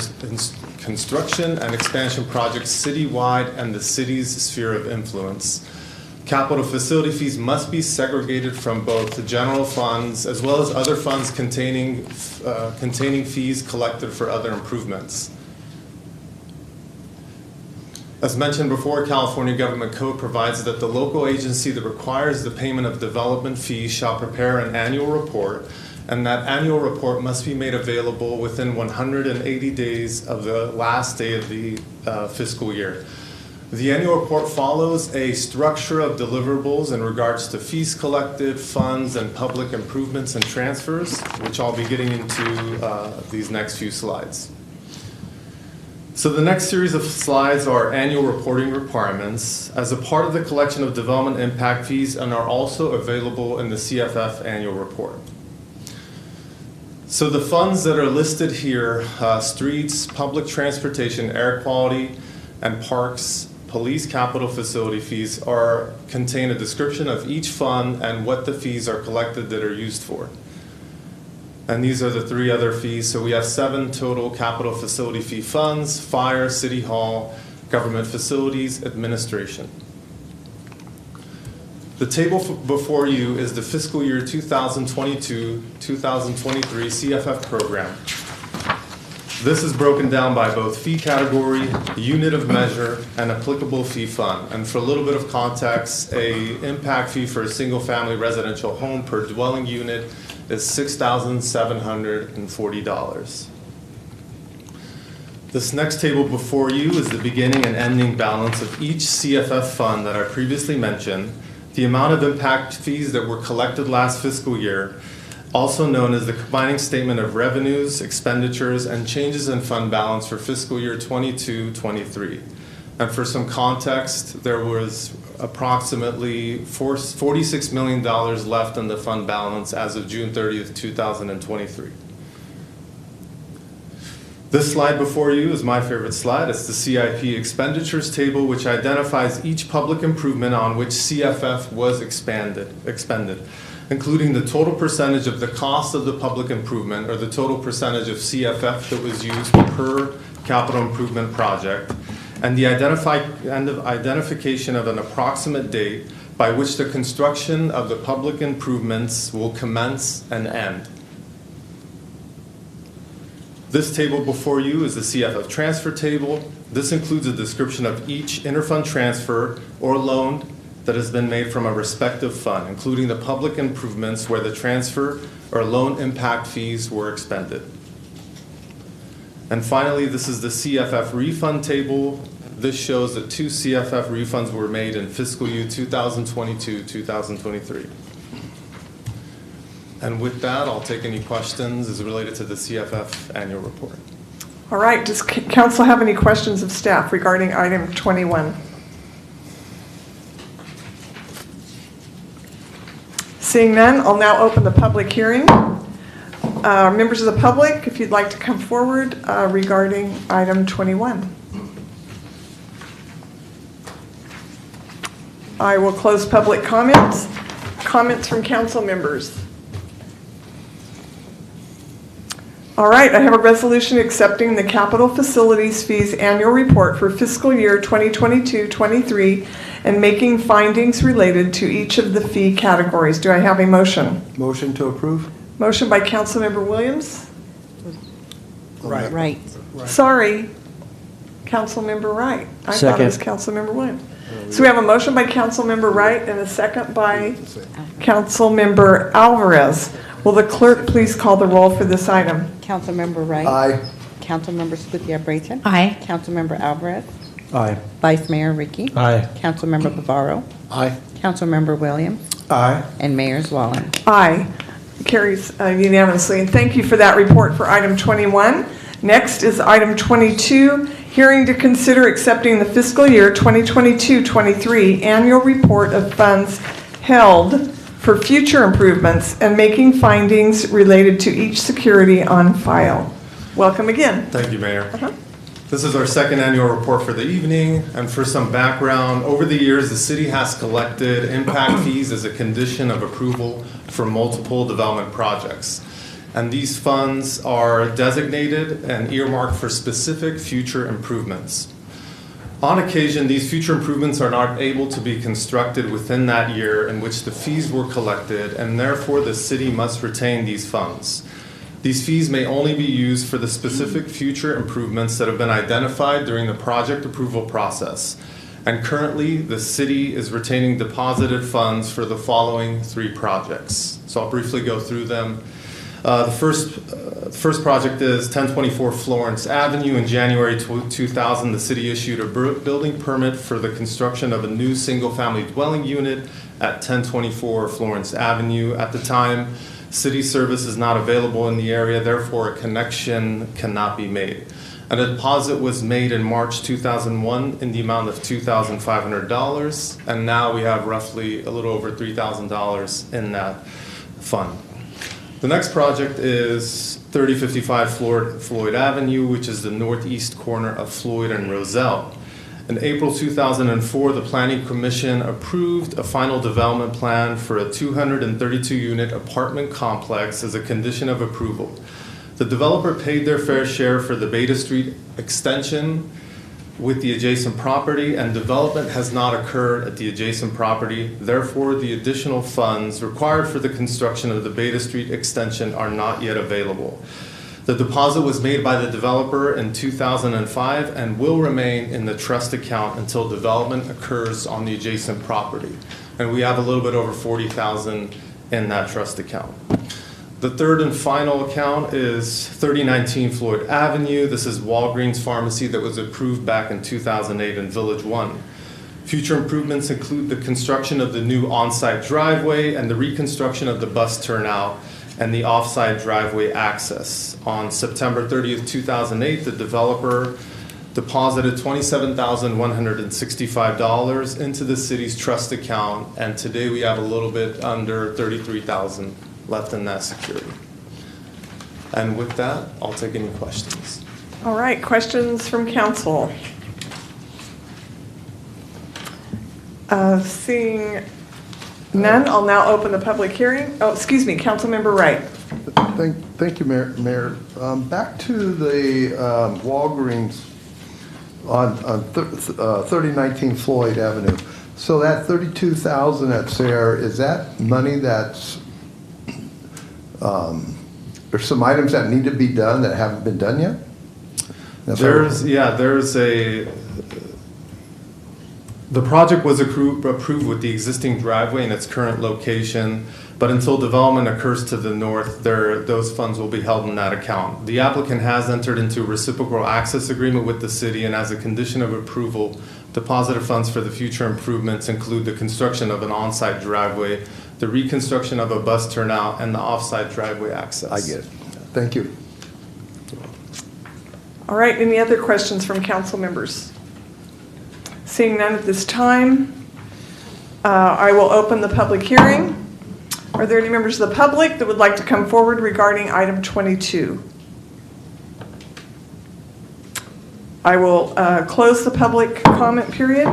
construction and expansion projects citywide and the city's sphere of influence. Capital facility fees must be segregated from both the general funds as well as other funds containing fees collected for other improvements. As mentioned before, California Government Code provides that the local agency that requires the payment of development fees shall prepare an annual report, and that annual report must be made available within 180 days of the last day of the fiscal year. The annual report follows a structure of deliverables in regards to fees collected, funds, and public improvements and transfers, which I'll be getting into these next few slides. So the next series of slides are annual reporting requirements as a part of the collection of development impact fees and are also available in the CFF annual report. So the funds that are listed here, streets, public transportation, air quality, and parks, police capital facility fees contain a description of each fund and what the fees are collected that are used for. And these are the three other fees. So we have 7 total capital facility fee funds: fire, city hall, government facilities, administration. The table before you is the fiscal year 2022-2023 CFF program. This is broken down by both fee category, unit of measure, and applicable fee fund. And for a little bit of context, an impact fee for a single-family residential home per dwelling unit is $6,740. This next table before you is the beginning and ending balance of each CFF fund that I previously mentioned, the amount of impact fees that were collected last fiscal year, also known as the combining statement of revenues, expenditures, and changes in fund balance for fiscal year 22-23. And for some context, there was approximately $46 million left in the fund balance as of June 30th, 2023. This slide before you is my favorite slide. It's the CIP expenditures table, which identifies each public improvement on which CFF was expended, including the total percentage of the cost of the public improvement or the total percentage of CFF that was used per capital improvement project, and the identification of an approximate date by which the construction of the public improvements will commence and end. This table before you is the CFF transfer table. This includes a description of each interfund transfer or loan that has been made from a respective fund, including the public improvements where the transfer or loan impact fees were expended. And finally, this is the CFF refund table. This shows that 2 CFF refunds were made in fiscal year 2022-2023. And with that, I'll take any questions as related to the CFF annual report. All right, does council have any questions of staff regarding item 21? Seeing none, I'll now open the public hearing. Members of the public, if you'd like to come forward regarding item 21. I will close public comments. Comments from council members. All right, I have a resolution accepting the capital facilities fees annual report for fiscal year 2022-23 and making findings related to each of the fee categories. Do I have a motion? Motion to approve? Motion by Councilmember Williams. Right. Sorry, Councilmember Wright. I thought it was Councilmember Williams. So we have a motion by Councilmember Wright and a second by Councilmember Alvarez. Will the clerk please call the roll for this item? Councilmember Wright. Aye. Councilmember Scutia Brayton. Aye. Councilmember Alvarez. Aye. Vice Mayor Ricky. Aye. Councilmember Bavaro. Aye. Councilmember Williams. Aye. And Mayor Zwallen. Aye. Carries unanimously. And thank you for that report for item 21. Next is item 22, hearing to consider accepting the fiscal year 2022-23 annual report of funds held for future improvements and making findings related to each security on file. Welcome again. Thank you, Mayor. This is our second annual report for the evening, and for some background, over the years, the city has collected impact fees as a condition of approval for multiple development projects. And these funds are designated and earmarked for specific future improvements. On occasion, these future improvements are not able to be constructed within that year in which the fees were collected, and therefore the city must retain these funds. These fees may only be used for the specific future improvements that have been identified during the project approval process. And currently, the city is retaining deposited funds for the following 3 projects. So I'll briefly go through them. The first project is 1024 Florence Avenue. In January 2000, the city issued a building permit for the construction of a new single-family dwelling unit at 1024 Florence Avenue. At the time, city service is not available in the area, therefore a connection cannot be made. A deposit was made in March 2001 in the amount of $2,500, and now we have roughly a little over $3,000 in that fund. The next project is 3055 Floyd Avenue, which is the northeast corner of Floyd and Roselle. In April 2004, the Planning Commission approved a final development plan for a 232-unit apartment complex as a condition of approval. The developer paid their fair share for the Beta Street extension with the adjacent property, and development has not occurred at the adjacent property. Therefore, the additional funds required for the construction of the Beta Street extension are not yet available. The deposit was made by the developer in 2005 and will remain in the trust account until development occurs on the adjacent property. And we have a little bit over $40,000 in that trust account. The third and final account is 3019 Floyd Avenue. This is Walgreens Pharmacy that was approved back in 2008 in Village 1. Future improvements include the construction of the new on-site driveway and the reconstruction of the bus turnout and the off-site driveway access. On September 30th, 2008, the developer deposited $27,165 into the city's trust account, and today we have a little bit under $33,000 left in that security. And with that, I'll take any questions. All right, questions from council? Seeing none, I'll now open the public hearing. Oh, excuse me, Councilmember Wright. Thank you, Mayor. Back to the Walgreens on 3019 Floyd Avenue. So that $32,000 that's there, is that money that's there's some items that need to be done that haven't been done yet? The project was approved with the existing driveway in its current location, but until development occurs to the north, those funds will be held in that account. The applicant has entered into a reciprocal access agreement with the city, and as a condition of approval, deposited funds for the future improvements include the construction of an on-site driveway, the reconstruction of a bus turnout, and the off-site driveway access. I get it. Thank you. All right, any other questions from council members? Seeing none at this time, I will open the public hearing. Are there any members of the public that would like to come forward regarding item 22? I will close the public comment period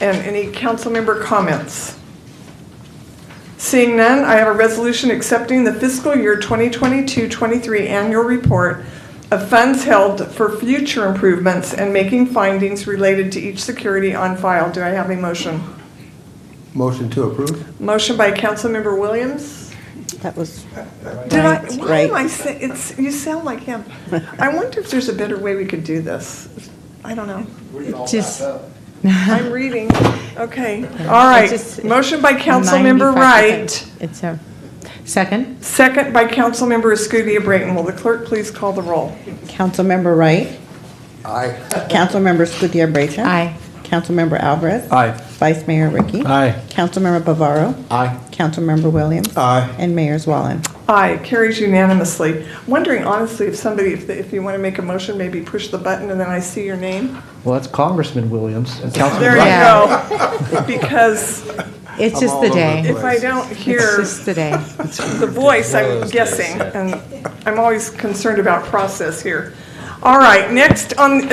and any council member comments. Seeing none, I have a resolution accepting the fiscal year 2022-23 annual report of funds held for future improvements and making findings related to each security on file. Do I have a motion? Motion to approve? Motion by Councilmember Williams. That was Did I? right. Why am I saying it's? You sound like him. I wonder if there's a better way we could do this. I don't know. I'm reading. Okay. All right. Motion by Councilmember Wright. It's a second. Second by Councilmember Escudia Brayton. Will the clerk please call the roll? Councilmember Wright. Aye. Councilmember Escutia Brayton. Aye. Councilmember Alvarez. Aye. Vice Mayor Ricky. Aye. Councilmember Bavaro. Aye. Councilmember Williams. Aye. And Mayor Zwalin. Aye, carries unanimously. Wondering honestly if somebody, if you want to make a motion, maybe push the button and then I see your name. Well, that's Congressman Williams and Councilman There Wright. you go. Because It's just the day. if I don't hear It's just the day. the voice, I'm guessing, and I'm always concerned about process here. All right, next on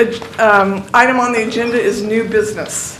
item on the agenda is new business.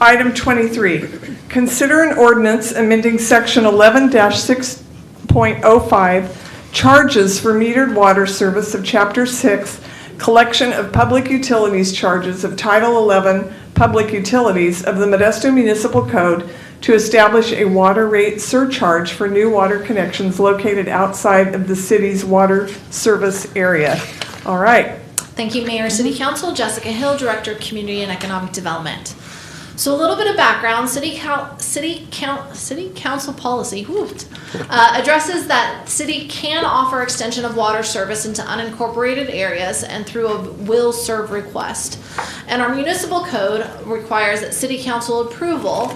Item 23, consider an ordinance amending section 11-6.05, charges for metered water service of Chapter 6, collection of public utilities charges of Title 11, Public Utilities of the Modesto Municipal Code to establish a water rate surcharge for new water connections located outside of the city's water service area. All right. Thank you, Mayor, City Council. Jessica Hill, Director of Community and Economic Development. So a little bit of background, City Council policy addresses that city can offer extension of water service into unincorporated areas and through a will serve request. And our municipal code requires that City Council approval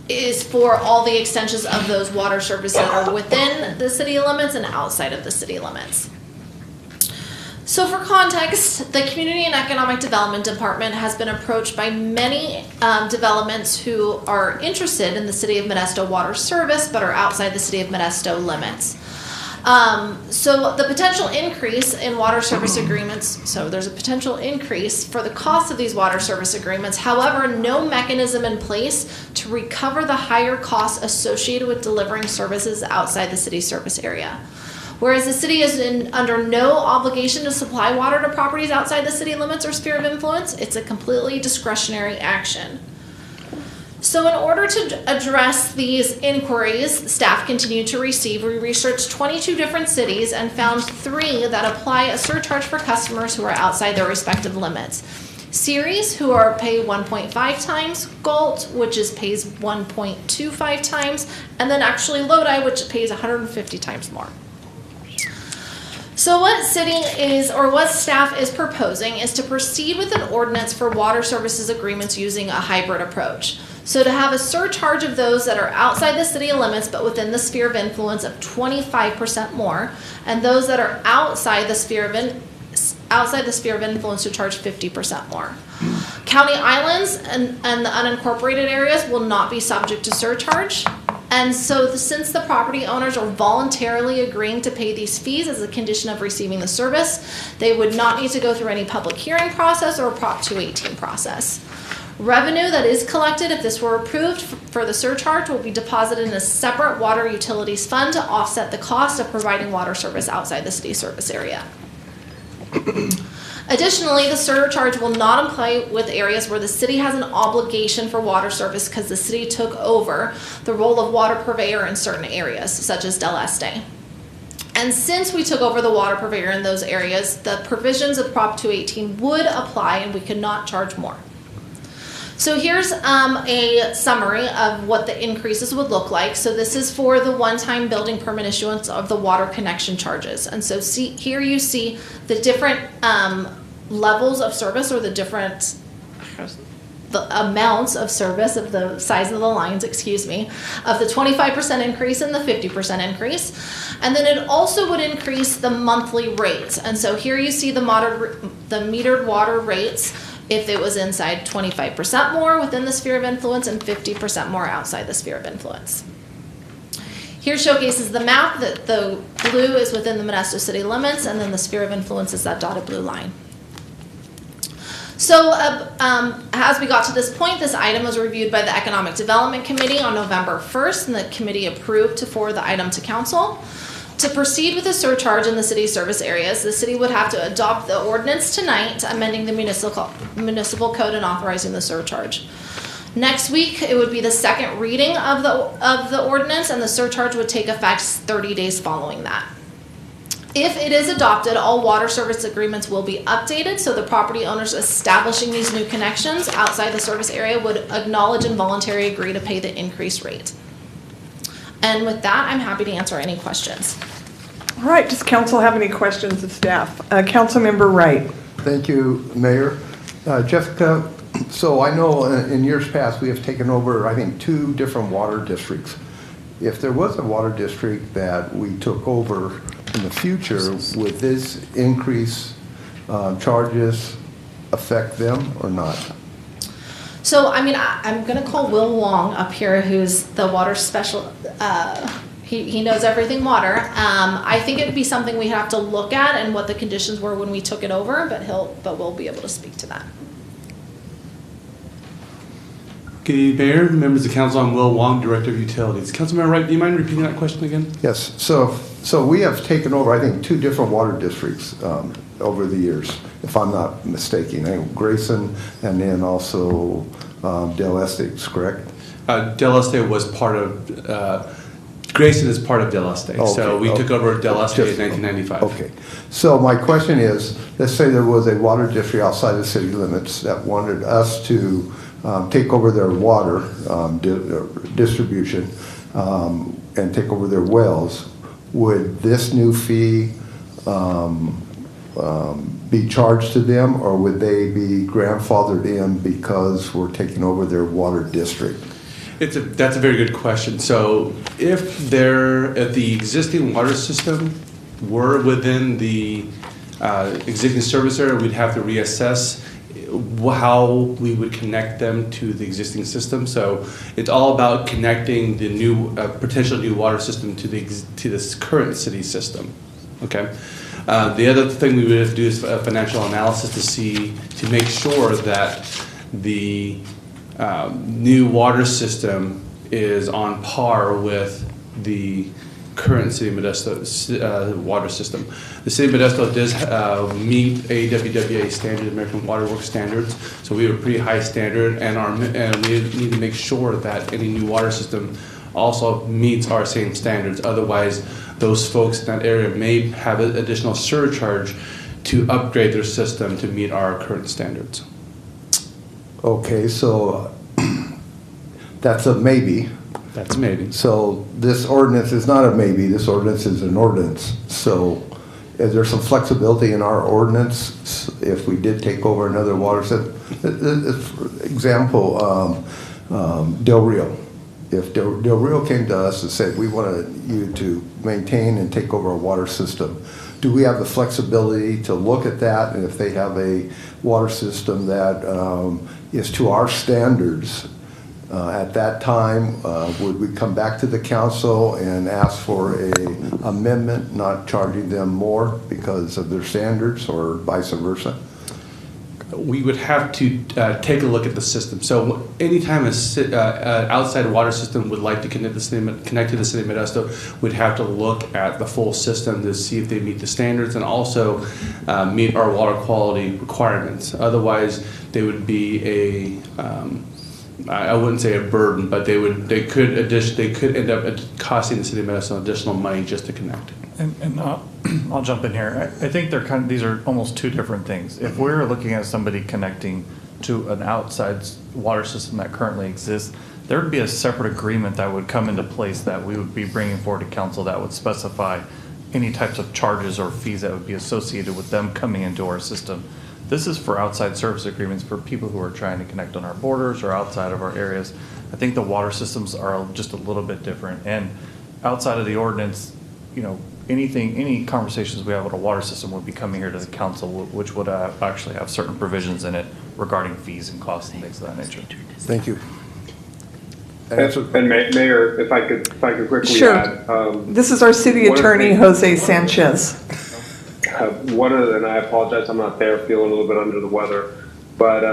is for all the extensions of those water services that are within the city limits and outside of the city limits. So for context, the Community and Economic Development Department has been approached by many developments who are interested in the City of Modesto water service but are outside the City of Modesto limits. So the potential increase in water service agreements, so there's a potential increase for the cost of these water service agreements. However, no mechanism in place to recover the higher costs associated with delivering services outside the city service area. Whereas the city is under no obligation to supply water to properties outside the city limits or sphere of influence, it's a completely discretionary action. So in order to address these inquiries staff continue to receive, we researched 22 different cities and found 3 that apply a surcharge for customers who are outside their respective limits. Ceres, who pay 1.5 times, Galt, which pays 1.25 times, and then actually Lodi, which pays 150 times more. So what staff is proposing is to proceed with an ordinance for water services agreements using a hybrid approach. So to have a surcharge of those that are outside the city limits but within the sphere of influence of 25% more, and those that are outside the sphere of influence to charge 50% more. County islands and the unincorporated areas will not be subject to surcharge. And so since the property owners are voluntarily agreeing to pay these fees as a condition of receiving the service, they would not need to go through any public hearing process or a Prop 218 process. Revenue that is collected, if this were approved for the surcharge, will be deposited in a separate water utilities fund to offset the cost of providing water service outside the city service area. Additionally, the surcharge will not apply with areas where the city has an obligation for water service because the city took over the role of water purveyor in certain areas, such as Del Este. And since we took over the water purveyor in those areas, the provisions of Prop 218 would apply and we could not charge more. So here's a summary of what the increases would look like. So this is for the one-time building permit issuance of the water connection charges. And so here you see the different levels of service, or the amounts of service of the size of the lines, of the 25% increase and the 50% increase. And then it also would increase the monthly rates. And so here you see the metered water rates if it was inside 25% more within the sphere of influence and 50% more outside the sphere of influence. Here showcases the map that the blue is within the Modesto city limits, and then the sphere of influence is that dotted blue line. So as we got to this point, this item was reviewed by the Economic Development Committee on November 1st, and the committee approved to forward the item to council. To proceed with the surcharge in the city service areas, the city would have to adopt the ordinance tonight, amending the municipal code and authorizing the surcharge. Next week, it would be the second reading of the ordinance, and the surcharge would take effect 30 days following that. If it is adopted, all water service agreements will be updated, so the property owners establishing these new connections outside the service area would acknowledge and voluntarily agree to pay the increased rate. And with that, I'm happy to answer any questions. All right, does council have any questions of staff? Councilmember Wright. Thank you, Mayor. Jessica, so I know in years past we have taken over, I think, 2 different water districts. If there was a water district that we took over in the future, would this increase charges affect them or not? So, I mean, I'm going to call Will Wong up here, who's the water special. He knows everything water. I think it would be something we have to look at and what the conditions were when we took it over, but we'll be able to speak to that. Good evening, Mayor, members of council. I'm Will Wong, Director of Utilities. Councilmember Wright, do you mind repeating that question again? Yes. So we have taken over, I think, 2 different water districts over the years, if I'm not mistaken. I think Grayson and then also Del Este, correct? Del Este was part of, Grayson is part of Del Este. Okay. So we took over Del Este in 1995. Okay. So my question is, let's say there was a water district outside the city limits that wanted us to take over their water distribution and take over their wells. Would this new fee be charged to them, or would they be grandfathered in because we're taking over their water district? That's a very good question. So if the existing water system were within the existing service area, we'd have to reassess how we would connect them to the existing system. So it's all about connecting the new potential new water system to this current city system. Okay. The other thing we would have to do is a financial analysis to make sure that the new water system is on par with the current City of Modesto water system. The City of Modesto does meet AWWA standard, American Water Works standards, so we have a pretty high standard, and we need to make sure that any new water system also meets our same standards. Otherwise, those folks in that area may have an additional surcharge to upgrade their system to meet our current standards. Okay, so that's a maybe. That's a maybe. So this ordinance is not a maybe, this ordinance is an ordinance. So is there some flexibility in our ordinance if we did take over another water system? For example, Del Rio. If Del Rio came to us and said, we want you to maintain and take over a water system, do we have the flexibility to look at that? And if they have a water system that is to our standards, at that time, would we come back to the council and ask for an amendment, not charging them more because of their standards, or vice versa? We would have to take a look at the system. So anytime an outside water system would like to connect to the City of Modesto, we'd have to look at the full system to see if they meet the standards and also meet our water quality requirements. Otherwise, they would be I wouldn't say a burden, but they could end up costing the City of Modesto additional money just to connect. And I'll jump in here. I think these are almost 2 different things. If we're looking at somebody connecting to an outside water system that currently exists, there would be a separate agreement that would come into place that we would be bringing forward to council that would specify any types of charges or fees that would be associated with them coming into our system. This is for outside service agreements for people who are trying to connect on our borders or outside of our areas. I think the water systems are just a little bit different. And outside of the ordinance, any conversations we have with a water system would be coming here to the council, which would actually have certain provisions in it regarding fees and costs and things of that nature. Thank you. And Mayor, if I could quickly Sure. add. This is our city attorney, Jose Sanchez. And I apologize, I'm not there, feeling a little bit under the weather. But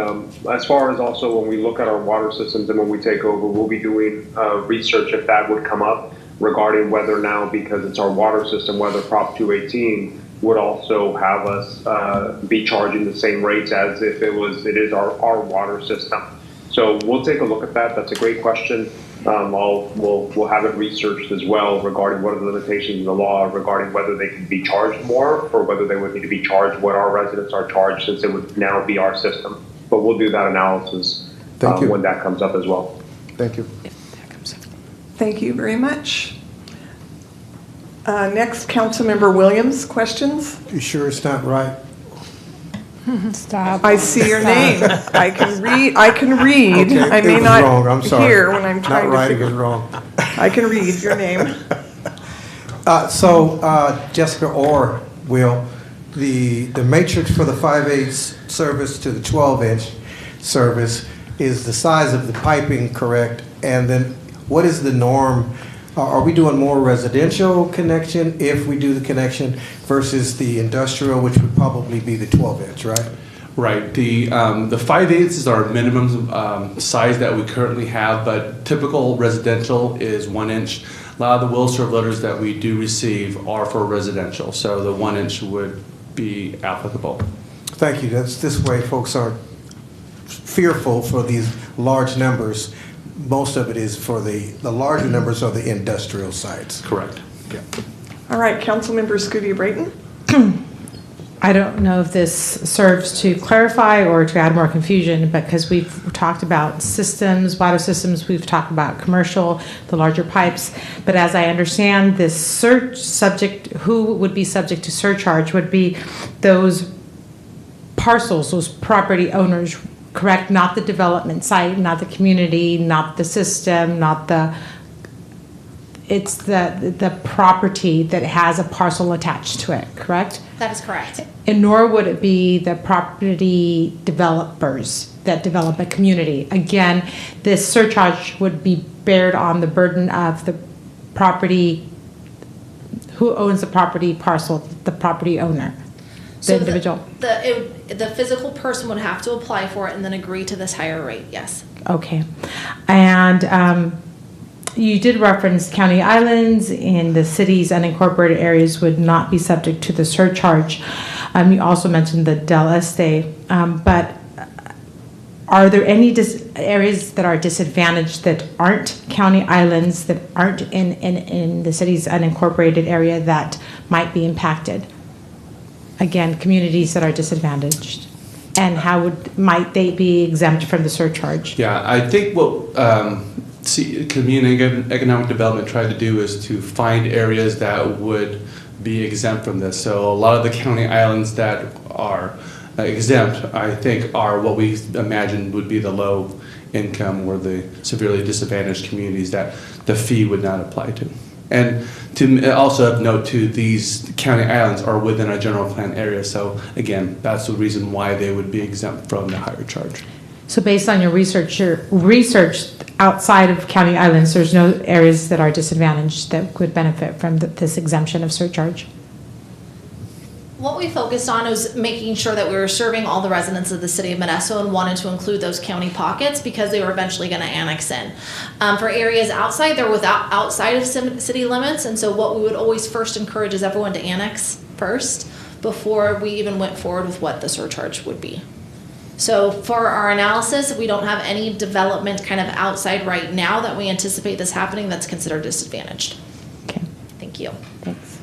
as far as also when we look at our water systems and when we take over, we'll be doing research if that would come up regarding whether now, because it's our water system, whether Prop 218 would also have us be charging the same rates as if it is our water system. So we'll take a look at that. That's a great question. We'll have it researched as well regarding what are the limitations in the law regarding whether they can be charged more or whether they would need to be charged what our residents are charged, since it would now be our system. But we'll do that analysis when that comes up as well. Thank you. Thank you very much. Next, Councilmember Williams, questions? You sure it's not right? Stop. I see your name. I can read. Okay, I may it was not wrong. I'm sorry. hear when I'm trying not to right, figure. it was wrong. I can read your name. Jessica Orr, Will, the matrix for the 5/8 service to the 12-inch service, is the size of the piping correct? And then what is the norm? Are we doing more residential connection if we do the connection versus the industrial, which would probably be the 12-inch, right? Right. The 5/8 is our minimum size that we currently have, but typical residential is 1 inch. A lot of the will serve letters that we do receive are for residential, so the 1 inch would be applicable. Thank you. This way folks aren't fearful for these large numbers. Most of it is for the larger numbers are the industrial sites. Correct. Yeah. All right, Councilmember Scooty Brayton. I don't know if this serves to clarify or to add more confusion, because we've talked about systems, water systems, we've talked about commercial, the larger pipes, but as I understand this who would be subject to surcharge would be those parcels, those property owners, correct? Not the development site, not the community, not the system, it's the property that has a parcel attached to it, correct? That is correct. And nor would it be the property developers that develop a community. Again, this surcharge would be bared on the burden of the property, who owns the property parcel, the property owner, the individual. The physical person would have to apply for it and then agree to this higher rate, yes. Okay. And you did reference county islands in the city's unincorporated areas would not be subject to the surcharge. You also mentioned the Del Este, but are there any areas that are disadvantaged that aren't county islands, that aren't in the city's unincorporated area that might be impacted? Again, communities that are disadvantaged. And how might they be exempt from the surcharge? Yeah, I think what community economic development tried to do is to find areas that would be exempt from this. So a lot of the county islands that are exempt, I think, are what we imagine would be the low income or the severely disadvantaged communities that the fee would not apply to. And to also note too, these county islands are within a general plan area. So again, that's the reason why they would be exempt from the higher charge. So based on your research outside of county islands, there's no areas that are disadvantaged that could benefit from this exemption of surcharge? What we focused on was making sure that we were serving all the residents of the city of Modesto and wanted to include those county pockets because they were eventually going to annex in. For areas outside, they're outside of city limits, and so what we would always first encourage is everyone to annex first before we even went forward with what the surcharge would be. So for our analysis, we don't have any development kind of outside right now that we anticipate this happening that's considered disadvantaged. Okay. Thank you. Thanks.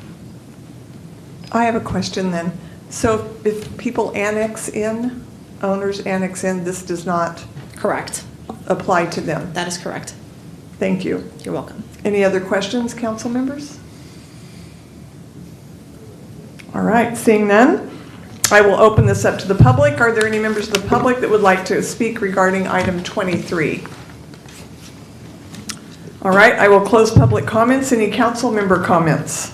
I have a question then. So if people annex in, owners annex in, this does not correct apply to them? That is correct. Thank you. You're welcome. Any other questions, council members? All right, seeing none, I will open this up to the public. Are there any members of the public that would like to speak regarding item 23? All right, I will close public comments. Any council member comments?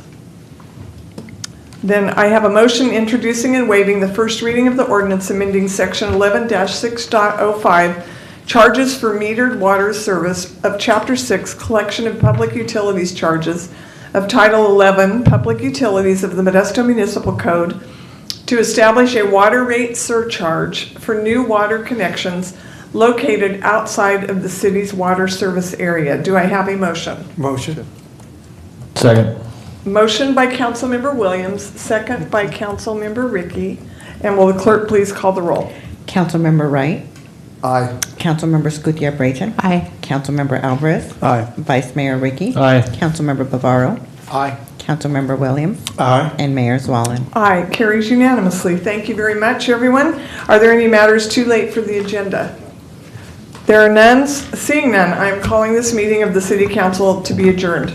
Then I have a motion introducing and waiving the first reading of the ordinance amending section 11-6.05, charges for metered water service of Chapter 6, collection of public utilities charges of Title 11, Public Utilities of the Modesto Municipal Code, to establish a water rate surcharge for new water connections located outside of the city's water service area. Do I have a motion? Motion. Second. Motion by Councilmember Williams, second by Councilmember Ricky. And will the clerk please call the roll? Councilmember Wright. Aye. Councilmember Gutierrez. Aye. Councilmember Alvarez. Aye. Vice Mayor Ricky. Aye. Councilmember Bavaro. Aye. Councilmember Williams. Aye. And Mayor Zwalin. Aye, carries unanimously. Thank you very much, everyone. Are there any matters too late for the agenda? There are none. Seeing none, I am calling this meeting of the City Council to be adjourned.